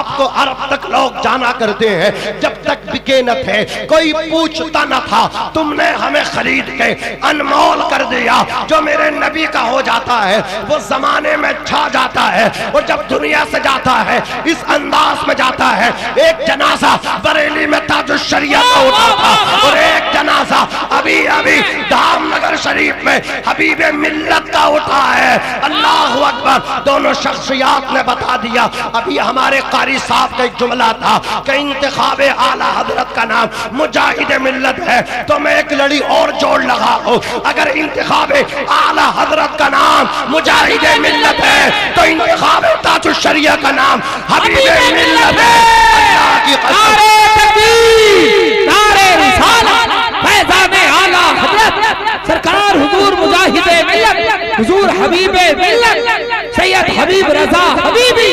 آپ کو عرب تک لوگ جانا کرتے ہیں، جب تک بکے نہ تھے، کوئی پوچھتا نہ تھا، تم نے ہمیں خرید کے انمول کر دیا۔ جو میرے نبی کا ہو جاتا ہے وہ زمانے میں چھا جاتا ہے، اور جب دنیا سے جاتا ہے اس انداز میں جاتا ہے۔ ایک جنازہ بریلی میں تاج الشریعہ کا اٹھا تھا، اور ایک جنازہ ابھی دھام نگر شریف میں حبیب ملت کا اٹھا ہے۔ اللہ اکبر، دونوں شخصیات نے بتا دیا۔ ابھی ہمارے قاری صاحب کا ایک جملہ تھا کہ انتخاب اعلیٰ حضرت کا نام مجاہد ملت ہے، تو میں ایک لڑی اور جوڑ لگا ہوں، اگر انتخاب اعلیٰ حضرت کا نام مجاہد ملت ہے تو انتخاب تاج الشریعہ کا نام حبیب ملت ہے۔ اللہ کی قسم، نعرے رسالت، فیضان اعلیٰ حضرت سرکار حضور مجاہد ملت، حضور حبیب ملت سید حبیب رضا حبیبی۔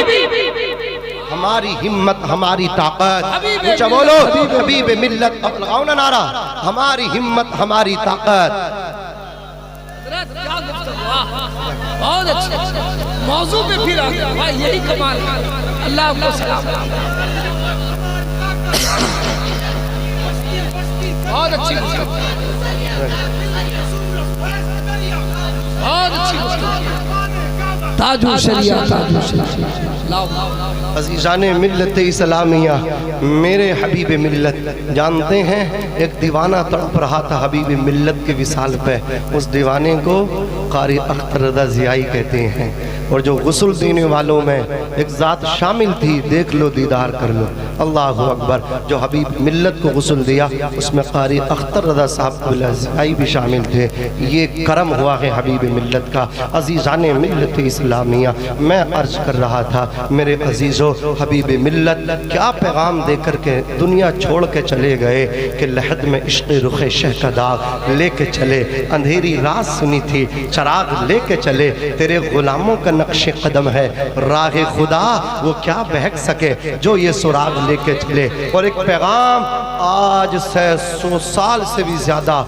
ہماری ہمت ہماری طاقت، اونچا بولو حبیب ملت، اب لگاؤ نا نعرہ، ہماری ہمت ہماری طاقت۔ بہت اچھا موضوع پہ پھر آ گیا، یہی کمال ہے۔ اللہ آپ کو سلام، بہت اچھی بہت اچھی تاج الشریعہ، تاج الشریعہ۔ عزیزان ملت اسلامیہ، میرے حبیب ملت جانتے ہیں، ایک دیوانہ تڑپ رہا تھا حبیب ملت کے وصال پہ، اس دیوانے کو قاری اختر رضا ضیائی کہتے ہیں، اور جو غسل دینے والوں میں ایک ذات شامل تھی، دیکھ لو دیدار کر لو، اللہ اکبر، جو حبیب ملت کو غسل دیا اس میں قاری اختر رضا صاحب ضیائی بھی شامل تھے۔ یہ کرم ہوا ہے حبیب ملت کا۔ عزیزان ملت اسلامیہ، میں عرض کر رہا تھا میرے عزیزو، حبیب ملت کیا پیغام دے کر کے دنیا چھوڑ کے چلے گئے کہ لحد میں عشق رخ شہ کا داغ لے کے چلے، اندھیری رات سنی تھی چراغ لے کے چلے، تیرے غلاموں کا نقش قدم ہے راہ خدا، وہ کیا بہک سکے جو یہ سراغ لے کے چلے۔ اور ایک پیغام آج سے 100 سال سے بھی زیادہ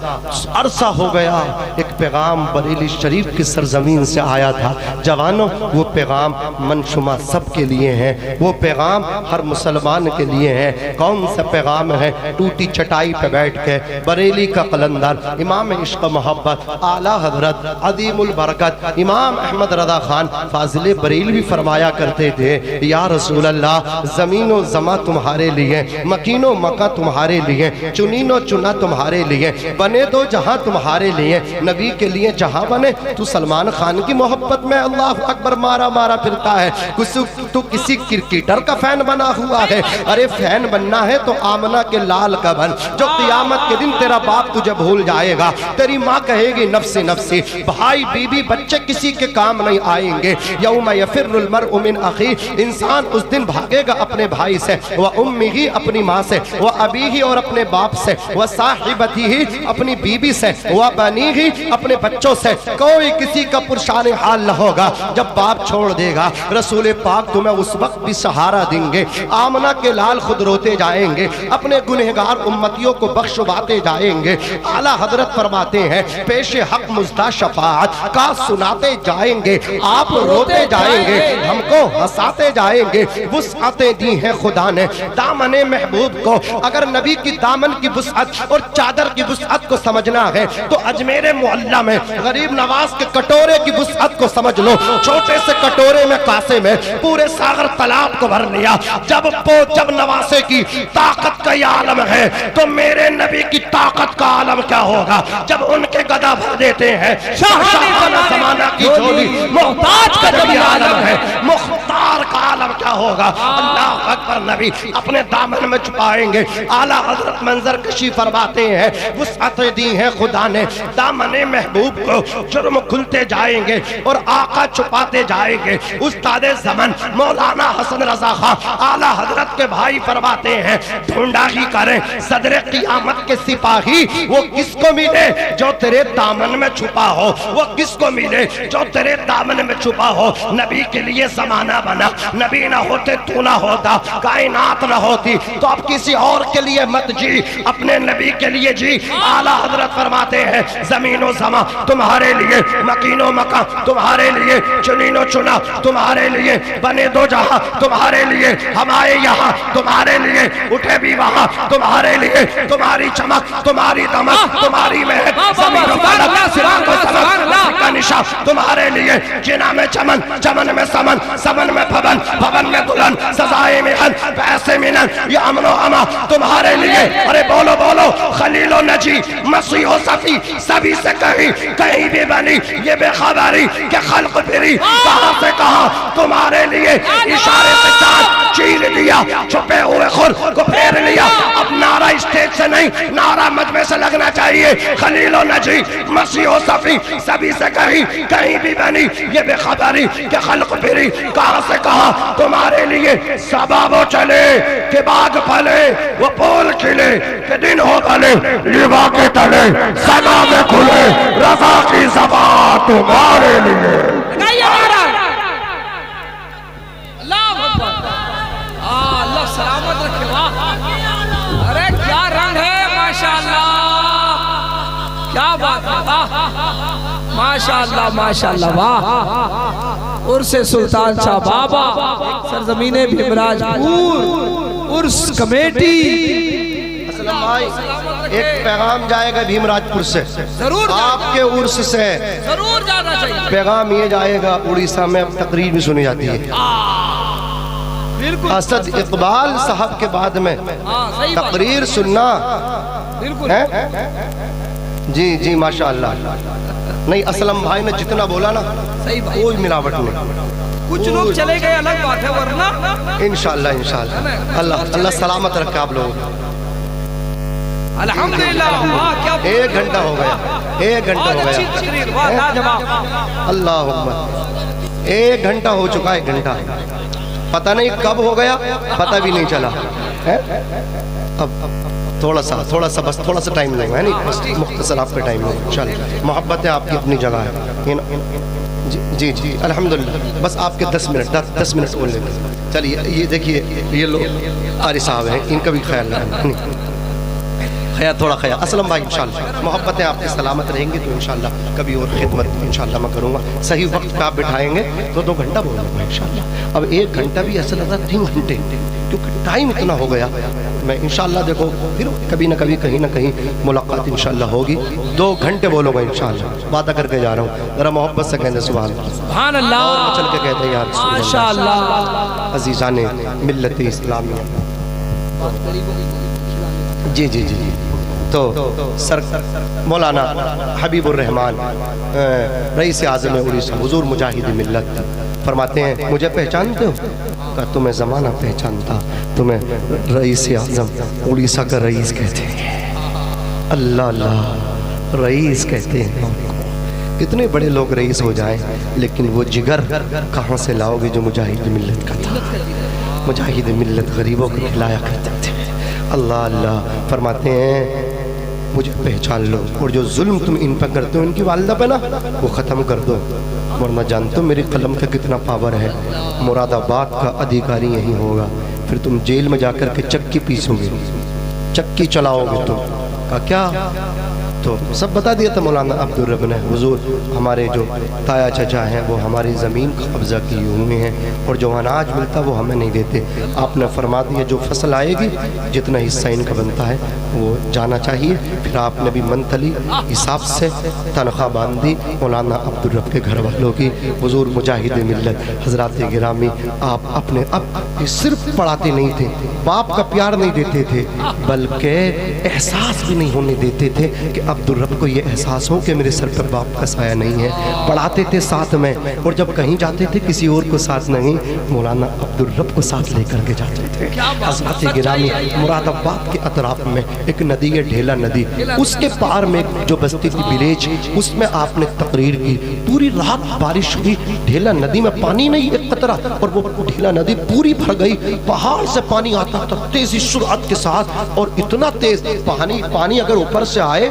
عرصہ ہو گیا، ایک پیغام بریلی شریف کی سرزمین سے آیا تھا۔ جوانوں، وہ پیغام منشمہ سب کے لیے ہیں، وہ پیغام ہر مسلمان کے لیے ہیں۔ کون سا پیغام ہے؟ ٹوٹی چٹائی پہ بیٹھ کے بریلی کا قلندر امام عشق محبت اعلیٰ حضرت عظیم البرکت امام احمد رضا خان فاضل بریلوی فرمایا کرتے تھے، یا رسول اللہ، زمین و زماں تمہارے لیے، مکین و مکہ تمہارے لیے، چنین و چنا تمہارے لیے، بنے دو جہاں تمہارے لیے، نبی کے لیے جہاں بنے۔ تو سلمان خان کی محبت میں اللہ اکبر مارا پھرتا ہے، تو کسی کرکٹر کا فین بنا ہوا ہے۔ ارے فین بننا ہے تو آمنہ کے لال کا بن، جو قیامت کے دن تیرا باپ تجھے بھول جائے گا، تیری ماں کہے گی نفسی نفسی، بھائی بیوی بچے کسی کے کام نہیں آئیں گے۔ یوم یفر المرء من اخی، انسان اس دن بھاگے گا اپنے بھائی سے، وامہ اپنی ماں سے، وابیہ اور اپنے باپ سے، وصاحبتہ اپنی بیوی سے، وبنیہ اپنے بچوں سے، کوئی کسی کا پرشان حال نہ ہوگا جب باپ چھوڑ دے گا۔ رسول پاک تمہیں اس وقت بھی سہارا دیں گے، آمنہ کے لال خود روتے جائیں گے، اپنے گنہگار امتیوں کو بخشواتے جائیں گے۔ اعلیٰ حضرت فرماتے ہیں، پیش حق مزدہ شفاعت کا سناتے جائیں گے، آپ روتے جائیں گے، ہم کو ہنساتے جائیں گے۔ وسعتیں دی ہیں خدا نے دامن محبوب کو، اگر نبی کی دامن کی وسعت اور چادر کی وسعت کو سمجھنا ہے تو اجمیر معلیٰ میں غریب نواز کے کٹورے کی وسعت کو سمجھ لو۔ چھوٹے سے کٹورے میں کاسے میں پورے ساغر تالاب کو بھر لیا۔ جب نواسے کی طاقت کا یہ عالم ہے تو میرے نبی کی طاقت کا عالم کیا ہوگا؟ جب ان کے گدا بھر دیتے ہیں شاہانہ زمانہ کی جھولی، محتاج کا جب یہ عالم ہے مختار کا عالم کیا ہوگا؟ اللہ اکبر، نبی اپنے دامن میں چھپائیں گے۔ اعلیٰ حضرت منظر کشی فرماتے ہیں، وسعتیں دی ہیں خدا نے دامن محبوب کو، جرم کھلتے جائیں گے اور آقا چھپاتے جائیں گے۔ استاد زمن مولانا حسن رضا خان اعلیٰ حضرت کے بھائی فرماتے ہیں، ڈھونڈا ہی کریں صدر قیامت کے سپاہی، وہ کس کو ملے جو تیرے دامن میں چھپا ہو، وہ کس کو ملے جو تیرے دامن میں چھپا ہو۔ نبی کے لیے زمانہ نہ بنا, نبی نہ ہوتے تو نہ ہوتا, کائنات نہ ہوتی تو اب کسی اور کے لیے مت جی, اپنے نبی کے لیے جی. اعلیٰ حضرت فرماتے ہیں زمین و زمان تمہارے لیے, مکین و مکان تمہارے لیے, چنین و چنا تمہارے لیے, بنے دو جہاں تمہارے لیے, ہم آئے یہاں تمہارے لیے, اٹھے بھی وہاں تمہارے لیے, تمہاری چمک تمہاری دمک تمہاری مہک, زمین و فلک سران و سمن کا نشان تمہارے لیے, جنا میں چمن چمن میں سمن سمن میں بھون بھون میں دلہن, سزائے محن پیسے منن, یہ امن و اما تمہارے لیے. ارے بولو بولو, خلیل و نجی مسیح و صفی سبھی سے کہیں بھی بنی یہ بے خبری کہ خلق پھری کہاں سے کہاں تمہارے لیے, اشارے سے چاند چیر لیا, چھپے ہوئے خور کو پھیر لیا. اب نعرہ اسٹیج سے نہیں, نعرہ مجمع سے لگنا چاہیے. خلیل و نجی مسیح و صفی سبھی سے کہیں بھی بنی یہ بے خبری کہ خلق پھری کہاں سے کہاں تمہارے لیے. سباب و چلے کہ باغ پھلے, وہ پھول کھلے کہ دن ہو بھلے, لیوا کے تلے سما میں کھلے, رضا کی زبان تمہارے لیے. اللہ سلامت رکھے. واہ, ارے کیا رنگ ہے, ماشاءاللہ, کیا بات ہے, ماشاءاللہ ماشاءاللہ. واہ, عرس سلطان شاہ بابا سرزمین بھیمراج پور عرس کمیٹی. اسلم بھائی ایک پیغام جائے گا بھیمراج پور سے, ضرور آپ کے عرس سے ضرور جانا چاہیے. پیغام یہ جائے گا, اڑیسہ میں اب تقریر بھی سنی جاتی ہے. بالکل اسد اقبال صاحب کے بعد میں صحیح بات, تقریر سننا بالکل ہے. جی جی ماشاءاللہ. نہیں, اسلم بھائی نے جتنا بولا نا صحیح بات. کوئی ملاوٹ نہیں. کچھ لوگ چلے گئے الگ بات ہے, ورنہ انشاءاللہ انشاءاللہ اللہ سلامت رکھے آپ لوگوں. الحمدللہ. واہ, کیا 1 گھنٹہ ہو گیا, 1 گھنٹہ ہو اچھی گیا. تقریر, واہ لاجواب. اللہم 1 گھنٹہ ہو چکا, 1 گھنٹہ پتہ نہیں کب ہو گیا, پتہ بھی نہیں چلا. اب تھوڑا سا بس تھوڑا سا ٹائم لگے گا, نہیں مختصر آپ کا ٹائم لگے. انشاءاللہ محبت ہے آپ کی اپنی جگہ ہے. جی جی الحمدللہ. بس آپ کے 10 منٹ بول لیں گے. چلیے یہ دیکھیے, یہ لوگ قاری صاحب ہیں, ان کا بھی خیال رکھیں. خیال تھوڑا خیال. اسلم بھائی انشاءاللہ محبت ہے آپ کے سلامت رہیں گے تو انشاءاللہ کبھی اور خدمت انشاءاللہ میں کروں گا. صحیح وقت پہ آپ بٹھائیں گے تو 2 گھنٹہ بولوں گا انشاءاللہ. اب 1 گھنٹہ بھی ایسا لگ رہا 3 گھنٹے, کیونکہ ٹائم اتنا ہو گیا. میں انشاءاللہ دیکھو پھر کبھی نہ کبھی کہیں نہ کہیں ملاقات انشاءاللہ ہوگی. 2 گھنٹے بولوں گا انشاءاللہ. وعدہ کر کے جا رہا ہوں, ذرا محبت سے کہنے سبحان اللہ, سبحان اللہ, چل کے کہتے ہیں یا رسول اللہ. ماشاءاللہ. عزیزان ملت اسلامیہ. جی جی جی تو مولانا حبیب الرحمان رئیس اعظم اڑیسہ حضور مجاہد ملت فرماتے ہیں, مجھے پہچانتے ہو؟ کہ تمہیں زمانہ پہچانتا, تمہیں رئیس اعظم اڑیسہ کا رئیس کہتے ہیں. اللہ اللہ, رئیس کہتے ہیں. کتنے بڑے لوگ رئیس ہو جائیں, لیکن وہ جگر کہاں سے لاؤ گے جو مجاہد ملت کا تھا. مجاہد ملت غریبوں کو کھلایا کرتے تھے. اللہ اللہ فرماتے ہیں مجھے پہچان لو, اور جو ظلم تم ان پہ کرتے ہو ان کی والدہ پہ نا, وہ ختم کر دو, ورنہ جانتے ہو میری قلم کا کتنا پاور ہے. مراد آباد کا ادھیکاری یہی ہوگا, پھر تم جیل میں جا کر کے چکی پیسو گے, چکی چلاؤ گے تم. کہا کیا؟ تو سب بتا دیا تھا مولانا عبدالرب نے. حضور ہمارے جو تایا چچا ہیں وہ ہماری زمین کا قبضہ کیے ہوئے ہیں, اور جو اناج ملتا وہ ہمیں نہیں دیتے. آپ نے فرما دیا جو فصل آئے گی جتنا حصہ ان کا بنتا ہے وہ جانا چاہیے. پھر آپ نے بھی منتھلی حساب سے تنخواہ باندھ دی مولانا عبدالرب کے گھر والوں کی. حضور مجاہد ملت حضرات گرامی, آپ اپنے اب صرف پڑھاتے نہیں تھے, باپ کا پیار نہیں دیتے تھے, بلکہ احساس بھی نہیں ہونے دیتے تھے کہ عبدالرب کو یہ احساس ہو کہ میرے سر پر باپ کا سایہ نہیں ہے. پڑھاتے تھے ساتھ میں, اور جب کہیں جاتے تھے کسی اور کو ساتھ نہیں, مولانا عبدالرب کو ساتھ لے کر کے جاتے تھے. حضرات گرامی, مراد آباد کے اطراف میں ایک ندی ہے ڈھیلا ندی, اس کے پار میں جو بستی تھی ولیج, اس میں آپ نے تقریر کی. پوری رات بارش ہوئی, ڈھیلا ندی میں پانی نہیں ایک قطرہ, اور وہ ڈھیلا ندی پوری بھر گئی. پہاڑ سے پانی آتا تھا تیزی سرعت کے ساتھ, اور اتنا تیز پانی اگر اوپر سے آئے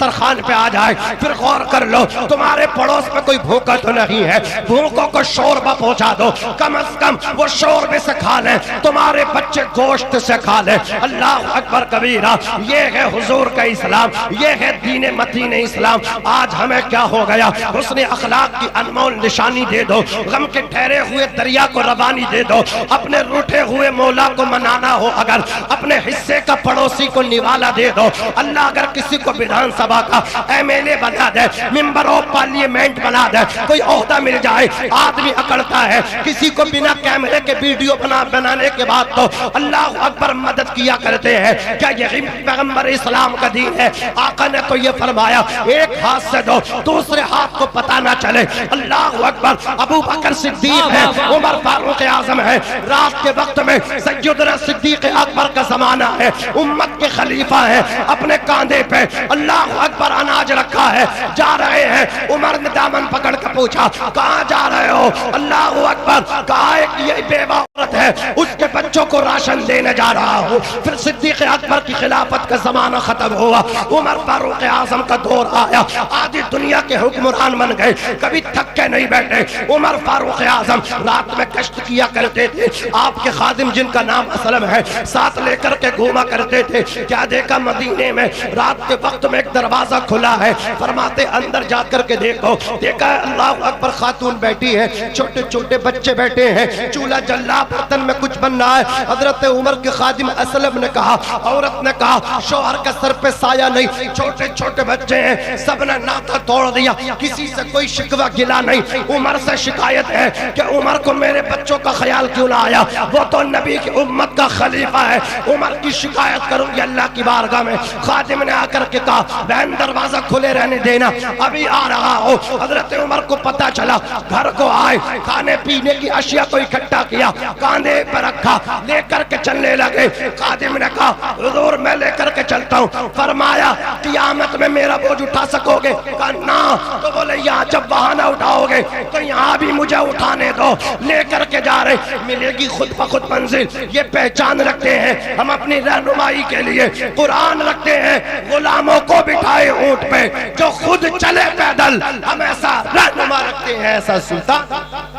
دسترخوان پہ آ جائے پھر غور کر لو تمہارے پڑوس میں کوئی بھوکا تو نہیں ہے, بھوکوں کو شوربہ پہنچا دو, کم از کم وہ شوربے سے کھا لیں, تمہارے بچے گوشت سے کھا لیں. اللہ اکبر کبیرہ. یہ ہے حضور کا اسلام, یہ ہے دین متین اسلام. آج ہمیں کیا ہو گیا؟ حسن اخلاق کی انمول نشانی دے دو, غم کے ٹھہرے ہوئے دریا کو روانی دے دو. اپنے روٹھے ہوئے مولا کو منانا ہو اگر, اپنے حصے کا پڑوسی کو نوالا دے دو. اللہ اگر کسی کو بدھان سبھا کا ایم ایل اے بنا دے, ممبر آف پارلیمنٹ بنا دے, کوئی عہدہ مل جائے, آدمی اکڑتا ہے. کسی کو بنا کیمرے کے ویڈیو بنانے کے بعد تو اللہ اکبر مدد کیا کرتے ہیں. کیا یہ پیغمبر اسلام کا دین ہے؟ آقا نے تو یہ فرمایا ایک ہاتھ سے دو, دوسرے ہاتھ کو پتہ نہ چلے. اللہ اکبر. ابو بکر صدیق ہے, عمر فاروق اعظم ہے. رات کے وقت میں سیدنا صدیق اکبر کا زمانہ ہے, امت کے خلیفہ ہے. اپنے کاندھے پہ اللہ اکبر اناج رکھا ہے, جا رہے ہیں. عمر نے دامن پکڑ کے پوچھا کہاں جا رہے ہو؟ اللہ اکبر. کہا ہے کہ یہ بیوہ عورت ہے, اس کے بچوں کو راشن دینے جا رہا ہوں. پھر صدیق اکبر کی خلافت کا زمانہ ختم ہوا, عمر فاروق اعظم کا دور آیا. آدھی دنیا کے حکمران بن گئے, کبھی تھک کے نہیں بیٹھے. عمر فاروق اعظم رات میں کشت کیا کرتے تھے. آپ کے خادم جن کا نام اسلم ہے ساتھ لے کر کے گھوما کرتے تھے. کیا دیکھا مدینے میں رات کے وقت میں ایک دروازہ کھلا ہے, فرماتے اندر جا کر کے دیکھو. دیکھا اللہ اکبر خاتون بیٹھی ہے, چھوٹے چھوٹے بچے بیٹھے ہیں, چولہا جل رہا, برتن میں کچھ بن رہا ہے. حضرت عمر کے خادم اسلم نے کہا, عورت نے کہا شوہر کا سر پہ سایہ نہیں, چھوٹے چھوٹے بچے ہیں, سب نے ناتا توڑ دیا, کسی سے کوئی شکوہ گلا نہیں. عمر سے شکایت ہے کہ عمر کو میرے بچوں کا خیال کیوں نہ آیا, وہ تو نبی کی امت کا خلیفہ ہے. عمر کی شکایت کروں گی اللہ کی بارگاہ میں. خادم نے آ کر کے کہا بہن دروازہ کھلے رہنے دینا, ابھی آ رہا ہو. حضرت عمر کو پتہ چلا, گھر کو آئے, کھانے پینے کی اشیاء کو اکٹھا کیا, کاندھے پر رکھا, لے کر کے چلنے لگے. خادم نے کہا حضور میں لے کر کے چلتا ہوں. فرمایا قیامت میں میرا بوجھ اٹھا سکو گے؟ کہا نا. تو بولے یہاں جب وہاں نہ اٹھاؤ گے تو یہاں بھی مجھے اٹھانے دو. لے کر کے جا رہے, ملے گی خود بخود منزل. یہ پہچان رکھتے ہیں ہم اپنی رہنمائی کے لیے, قرآن رکھتے ہیں, غلاموں کو بٹھائے اونٹ پہ جو خود چلے پیدل. ہم ایسا رہنما رکھتے ہیں, ایسا سلطان.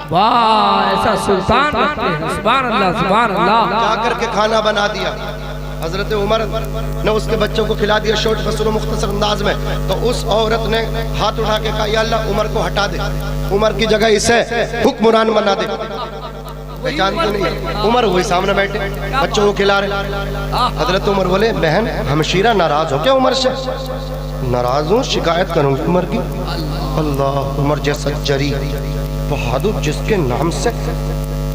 واہ, ایسا سلطان رکھتے ہیں. سبحان اللہ سبحان اللہ. جا کر کے کھانا بنا دیا. حضرت عمر نے اس کے بچوں کو کھلا دیا شورٹ فصل و مختصر انداز میں. تو اس عورت نے ہاتھ اٹھا کے کہا یا اللہ عمر کو ہٹا دے, عمر کی جگہ اسے حکمران بنا دے. پہچانتے نہیں, عمر وہی سامنے بیٹھے بچوں کو کھلا رہے. حضرت عمر بولے بہن ہمشیرہ ناراض ہو کیا عمر سے؟ ناراض ہوں, شکایت کروں گی عمر کی. اللہ, عمر جیسا جری بہادر جس کے نام سے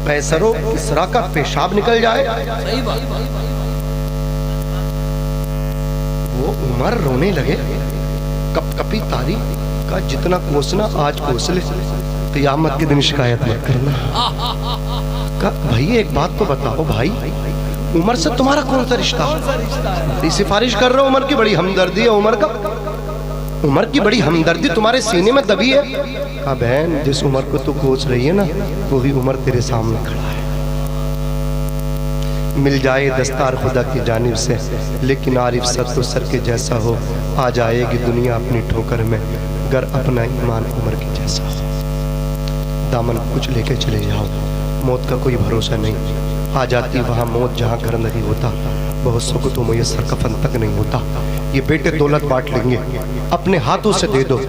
قیصر و کسریٰ کا پیشاب نکل جائے. وہ عمر رونے لگے. کپ کپی تاریخ کا جتنا کوسنا آج کوس لے, قیامت کے دن شکایت مت کرنا. کہا بھائی ایک بات تو بتاؤ بھائی, عمر سے تمہارا کون سا رشتہ ہے؟ سفارش کر رہا ہوں, عمر کی بڑی ہمدردی ہے. عمر کی بڑی ہمدردی تمہارے سینے میں دبی ہے. کہا بہن جس عمر کو تو کوس رہی ہے نا وہی عمر تیرے سامنے کھڑا ہے. مل جائے دستار خدا کی جانب سے, لیکن عارف سر تو سر کے جیسا ہو. آ جائے گی دنیا اپنی ٹھوکر میں, گر اپنا ایمان عمر کی جیسا ہو. دامن کچھ لے کے چلے جاؤ, موت کا کوئی بھروسہ نہیں. آ جاتی وہاں موت جہاں گھر نہیں ہوتا, بہت سو کو تو میسر کفن تک نہیں ہوتا. یہ بیٹے دولت بانٹ لیں گے, اپنے ہاتھوں سے دے دو.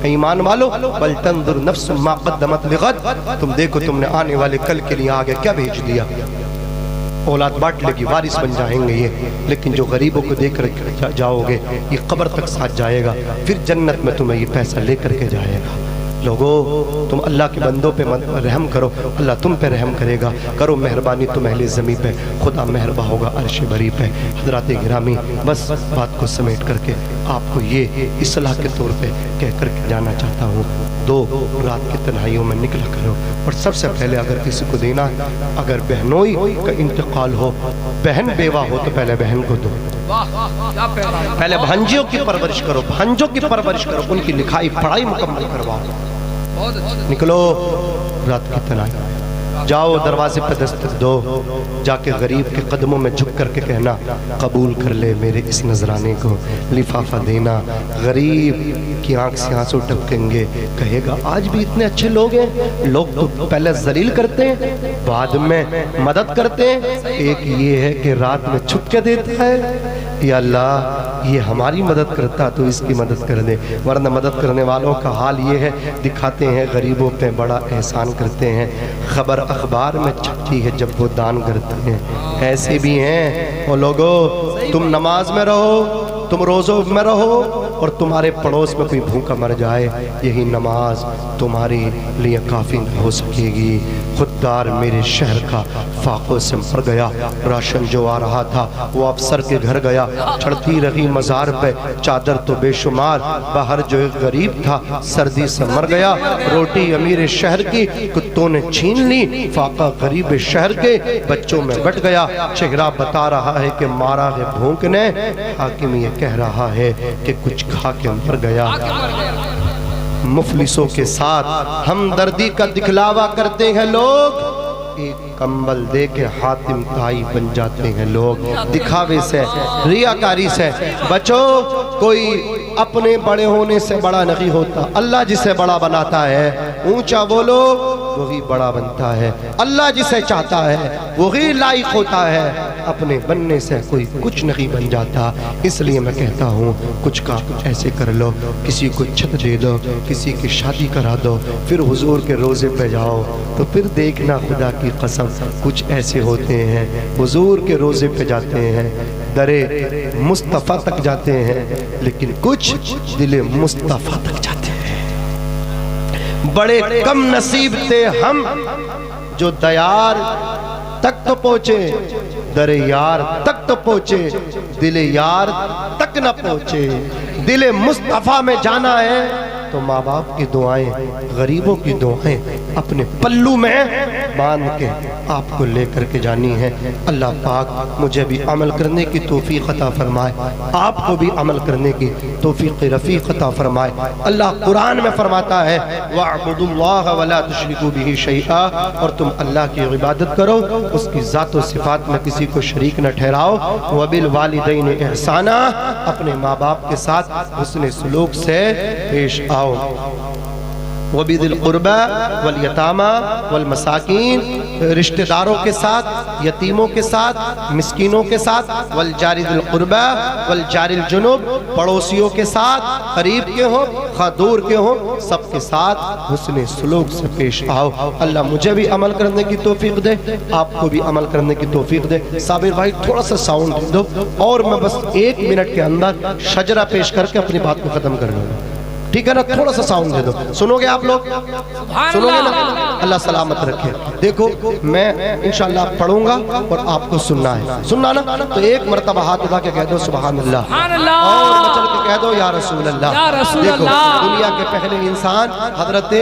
ایمان والو بل تنظر نفس ما قدمت لغد, تم دیکھو تم نے آنے والے کل کے لیے آگے کیا بھیج دیا. اولاد بانٹ لے گی, وارث بن جائیں گے یہ, لیکن جو غریبوں کو دے کر جاؤ گے یہ قبر تک ساتھ جائے گا, پھر جنت میں تمہیں یہ پیسہ لے کر کے جائے گا. لوگو تم اللہ کے بندوں پہ رحم کرو, اللہ تم پہ رحم کرے گا. کرو مہربانی تم اہل زمین پہ, خدا مہربان ہوگا عرش بری پہ. حضرات گرامی, بس بات کو سمیٹ کر کے آپ کو یہ اصلاح کے طور پہ کہہ کر کے جانا چاہتا ہوں. 2 رات کی تنہائیوں میں نکلا کرو, اور سب سے پہلے اگر کسی کو دینا, اگر بہنوئی کا انتقال ہو, بہن بیوہ ہو تو پہلے بہن کو دو. پہلے بھانجیوں کی پرورش کرو, بھانجوں کی پرورش کرو, ان کی لکھائی پڑھائی مکمل کرواؤ. نکلو رات کی تنہائی. جاؤ دروازے پہ دستک دو، جا کے غریب کے قدموں میں جھک کر کے کہنا قبول کر لے میرے اس نذرانے کو، لفافہ دینا۔ غریب کی آنکھ سے آنسو ٹپکیں گے، کہے گا آج بھی اتنے اچھے لوگ ہیں، لوگ تو پہلے ذلیل کرتے ہیں بعد میں مدد کرتے ہیں، ایک یہ ہے کہ رات میں چھپ کے دیتا ہے۔ یا اللہ یہ ہماری مدد کرتا تو اس کی مدد کر دے، ورنہ مدد کرنے والوں کا حال یہ ہے دکھاتے ہیں غریبوں پہ بڑا احسان کرتے ہیں، خبر اخبار میں چھپتی ہے جب وہ دان کرتے ہیں۔ ایسے بھی ہیں وہ لوگوں، تم نماز میں رہو، تم روزوں میں رہو اور تمہارے پڑوس میں کوئی بھوکا مر جائے، یہی نماز تمہارے لیے کافی نہ ہو سکے گی۔ خوددار میرے شہر کا فاقوں سے مر گیا، راشن جو آ رہا تھا وہ افسر کے گھر گیا، چڑھتی رہی مزار پہ چادر تو بے شمار، باہر جو ایک غریب تھا سردی سے مر گیا، روٹی امیر شہر کی کتوں نے چھین لی، فاقہ غریب شہر کے بچوں میں بٹ گیا، چہرہ بتا رہا ہے کہ مارا ہے بھوک نے، حاکم یہ کہہ رہا ہے کہ کچھ کھا کے مر گیا۔ مفلسوں کے ساتھ ہمدردی کا دکھلاوا کرتے ہیں لوگ، ایک کمبل دے کے حاتم تائی بن جاتے ہیں لوگ، دکھاوے سے ریاکاری سے بچو۔ کوئی اپنے بڑے ہونے سے بڑا نہیں ہوتا، اللہ جسے بڑا بناتا ہے اونچا بولو وہی بڑا بنتا ہے، اللہ جسے چاہتا ہے وہی لائق ہوتا ہے، اپنے بننے سے کوئی کچھ نہیں بن جاتا۔ اس لیے میں کہتا ہوں کچھ کا ایسے کر لو، کسی کو چھت دے دو، کسی کی شادی کرا دو، پھر حضور کے روزے پہ جاؤ تو پھر دیکھنا خدا کی قسم کچھ ایسے ہوتے ہیں حضور کے روزے پہ جاتے ہیں، درے مصطفیٰ تک جاتے ہیں، لیکن کچھ دل مصطفیٰ تک جاتے ہیں۔ بڑے کم نصیب تھے ہم جو دیار تک تو پہنچے، در یار تک تو پہنچے، دل یار تک نہ پہنچے۔ دل مصطفیٰ میں جانا ہے تو ماں باپ کی دعائیں، غریبوں کی دعائیں اپنے پلو میں باندھ کے آپ کو لے کر کے جانی ہے۔ اللہ پاک مجھے بھی عمل کرنے کی توفیق عطا فرمائے، آپ کو بھی عمل کرنے کی توفیق رفیق عطا فرمائے۔ اللہ قرآن میں فرماتا ہے وَاعْبُدُوا اللَّهَ وَلَا تُشْرِكُوا بِهِ شَيْئًا، اور تم اللہ کی عبادت کرو، اس کی ذات و صفات میں کسی کو شریک نہ ٹھہراؤ۔ وَبِالْوَالِدَيْنِ إِحْسَانًا، اپنے ماں باپ کے ساتھ حسن سلوک سے پیش آؤ۔ وَبِذِي الْقُرْبَى وَالْيَتَامَى وَالْمَسَاكِينِ، رشتہ داروں کے ساتھ، یتیموں کے ساتھ، مسکینوں کے ساتھ، وَالْجَارِ ذِي الْقُرْبَى وَالْجَارِ الْجُنُوبِ، پڑوسیوں کے ساتھ، قریب کے ہوں خواہ دور کے ہوں، سب کے ساتھ حسن سلوک سے پیش آؤ۔ اللہ مجھے بھی عمل کرنے کی توفیق دے، آپ کو بھی عمل کرنے کی توفیق دے۔ صابر بھائی تھوڑا سا ساؤنڈ دے دو اور میں بس 1 منٹ کے اندر شجرہ پیش کر کے اپنی بات کو ختم کر لوں گا، ٹھیک ہے نا؟ تھوڑا سا ساؤنڈ دے دو، سنو گے آپ لوگ؟ سنو گے نا؟ اللہ سلامت رکھے۔ دیکھو میں انشاءاللہ پڑھوں گا اور آپ کو سننا ہے، سننا نا؟ تو 1 مرتبہ ہاتھ اٹھا کے کہہ دو سبحان اللہ، اور مچل کے کہہ دو یا رسول اللہ۔ دیکھو دنیا کے پہلے انسان حضرت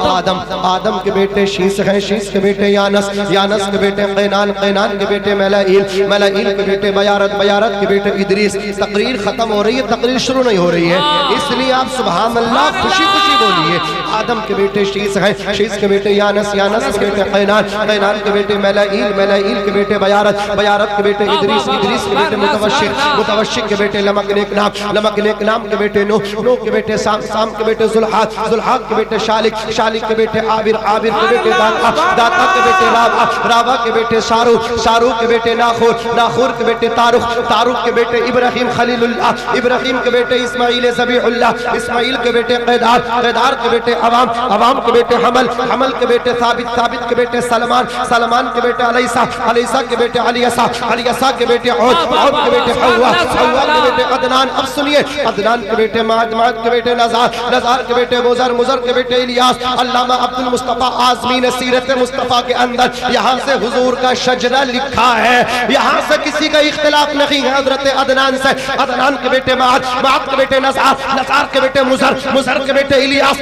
آدم، آدم کے بیٹے شیس ہیں، شیس کے بیٹے یانس، یانس کے بیٹے قینان، قینان کے بیٹے میلائیل، میلائیل کے بیٹے بیارت، بیارت کے بیٹے ادریس۔ تقریر ختم ہو رہی ہے، تقریر شروع نہیں ہو رہی ہے، اس لیے آپ سبحان اللہ خوشی خوشی بولیے۔ آدم کے بیٹے شیس ہیں، شیس کے بیٹے یانس، یانس کے بیٹے قینان، قینان کے بیٹے میلائیل، میلائیل کے بیٹے بیارت، بیارت کے بیٹے ادریس، ادریس کے بیٹے متوشق، متوشق کے بیٹے لمک نیک نام، لمک نیک نام کے بیٹے نوح، نوح کے بیٹے سام، سام کے بیٹے ذوالحاق، ذوالحاق کے بیٹے شالک، شالک کے بیٹے عابر، عابر کے بیٹے داتا، داتا کے بیٹے راوا، راوا کے بیٹے شاروخ، شاروخ کے بیٹے ناخور، ناخور کے بیٹے تاروخ، تاروخ کے بیٹے ابراہیم خلیل اللہ، ابراہیم کے بیٹے اسماعیل ذبیح اللہ، اسماعیل کے بیٹے قیدار، قیدار کے بیٹے عوام، عوام کے بیٹے حمل، حمل کے بیٹے ثابت، ثابت کے بیٹے سلمان، سلمان کے بیٹے علیسہ، علیسہ کے بیٹے علیسہ، علیسہ کے بیٹے عود، عود کے بیٹے حوا، حوا کے بیٹے عدنان۔ اب سنیے، عدنان کے بیٹے معد، معد کے بیٹے نزار، نزار کے بیٹے مزر، مزر کے بیٹے الیاس۔ علامہ عبد المصطفیٰ آزمین سیرت مصطفیٰ کے اندر یہاں سے حضور کا شجرہ لکھا ہے، یہاں سے کسی کا اختلاف نہیں ہے حضرت عدنان سے۔ عدنان کے بیٹے معد، معد کے بیٹے نزار، نزار کے بیٹے مزر، مزر کے بیٹے الیاس،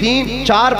3, 4,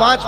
5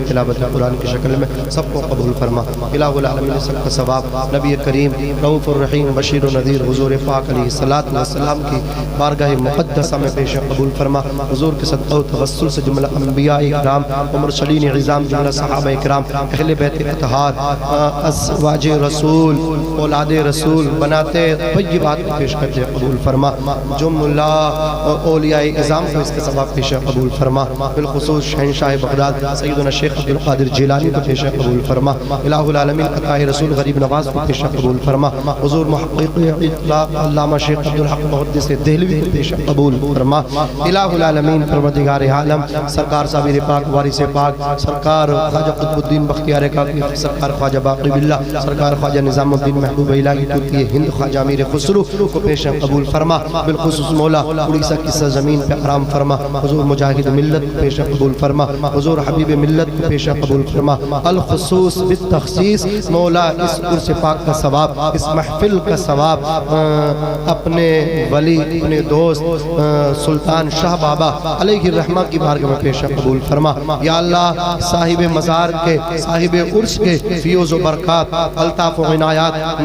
کے تلاوت قرآن کی شکل میں سب کو قبول فرما. الہ العالمین سب کا ثواب نبی کریم رؤوف الرحیم بشیر و نذیر حضور پاک علیہ الصلوۃ والسلام کی بارگاہ مقدسہ میں پیش قبول فرما. حضور کے صدقہ و توسل سے جملہ انبیاء اکرام و مرسلین عظام جملہ صحابہ اکرام اہل بیت اطہار ازواج رسول اولاد رسول بناتے طیبات کو پیش کرتے قبول فرما. جملہ اولیاء اعظام کو اس کے ثواب پیش قبول فرما. بالخصوص شہنشاہ بغداد سیدنا شیخ عبدالقادر جیلانی کو پیش قبول فرما. الہ العالمین عطائے رسول غریب نواز کو پیش قبول فرما. حضور محقق اطلاق علامہ شیخ عبدالحق محدث دہلوی کو پیش قبول فرما. الہ العالمین پروردگار عالم سرکار صابر پاک وارث پاک سرکار خواجہ قطب الدین بختیار کاکی سرکار خواجہ باقی باللہ سرکار خواجہ نظام الدین محبوب الہی ترکی ہند خواجہ امیر خسرو کو پیش قبول فرما. بالخصوص مولا اڑیسہ کی سرزمین پہ آرام فرما. حضور مجاہد ملت کو پیش قبول فرما. حضور حبیب ملت کو پیش قبول فرما. الخصوص بالتخصیص مولا اس عرس پاک کا ثواب اس محفل کا ثواب اپنے ولی اپنے دوست سلطان شاہ بابا علیہ الرحمہ کی بارگاہ میں پیش قبول فرما. یا اللہ صاحب مزار کے صاحب عرس کے فیوز و برکات الطاف و عنایات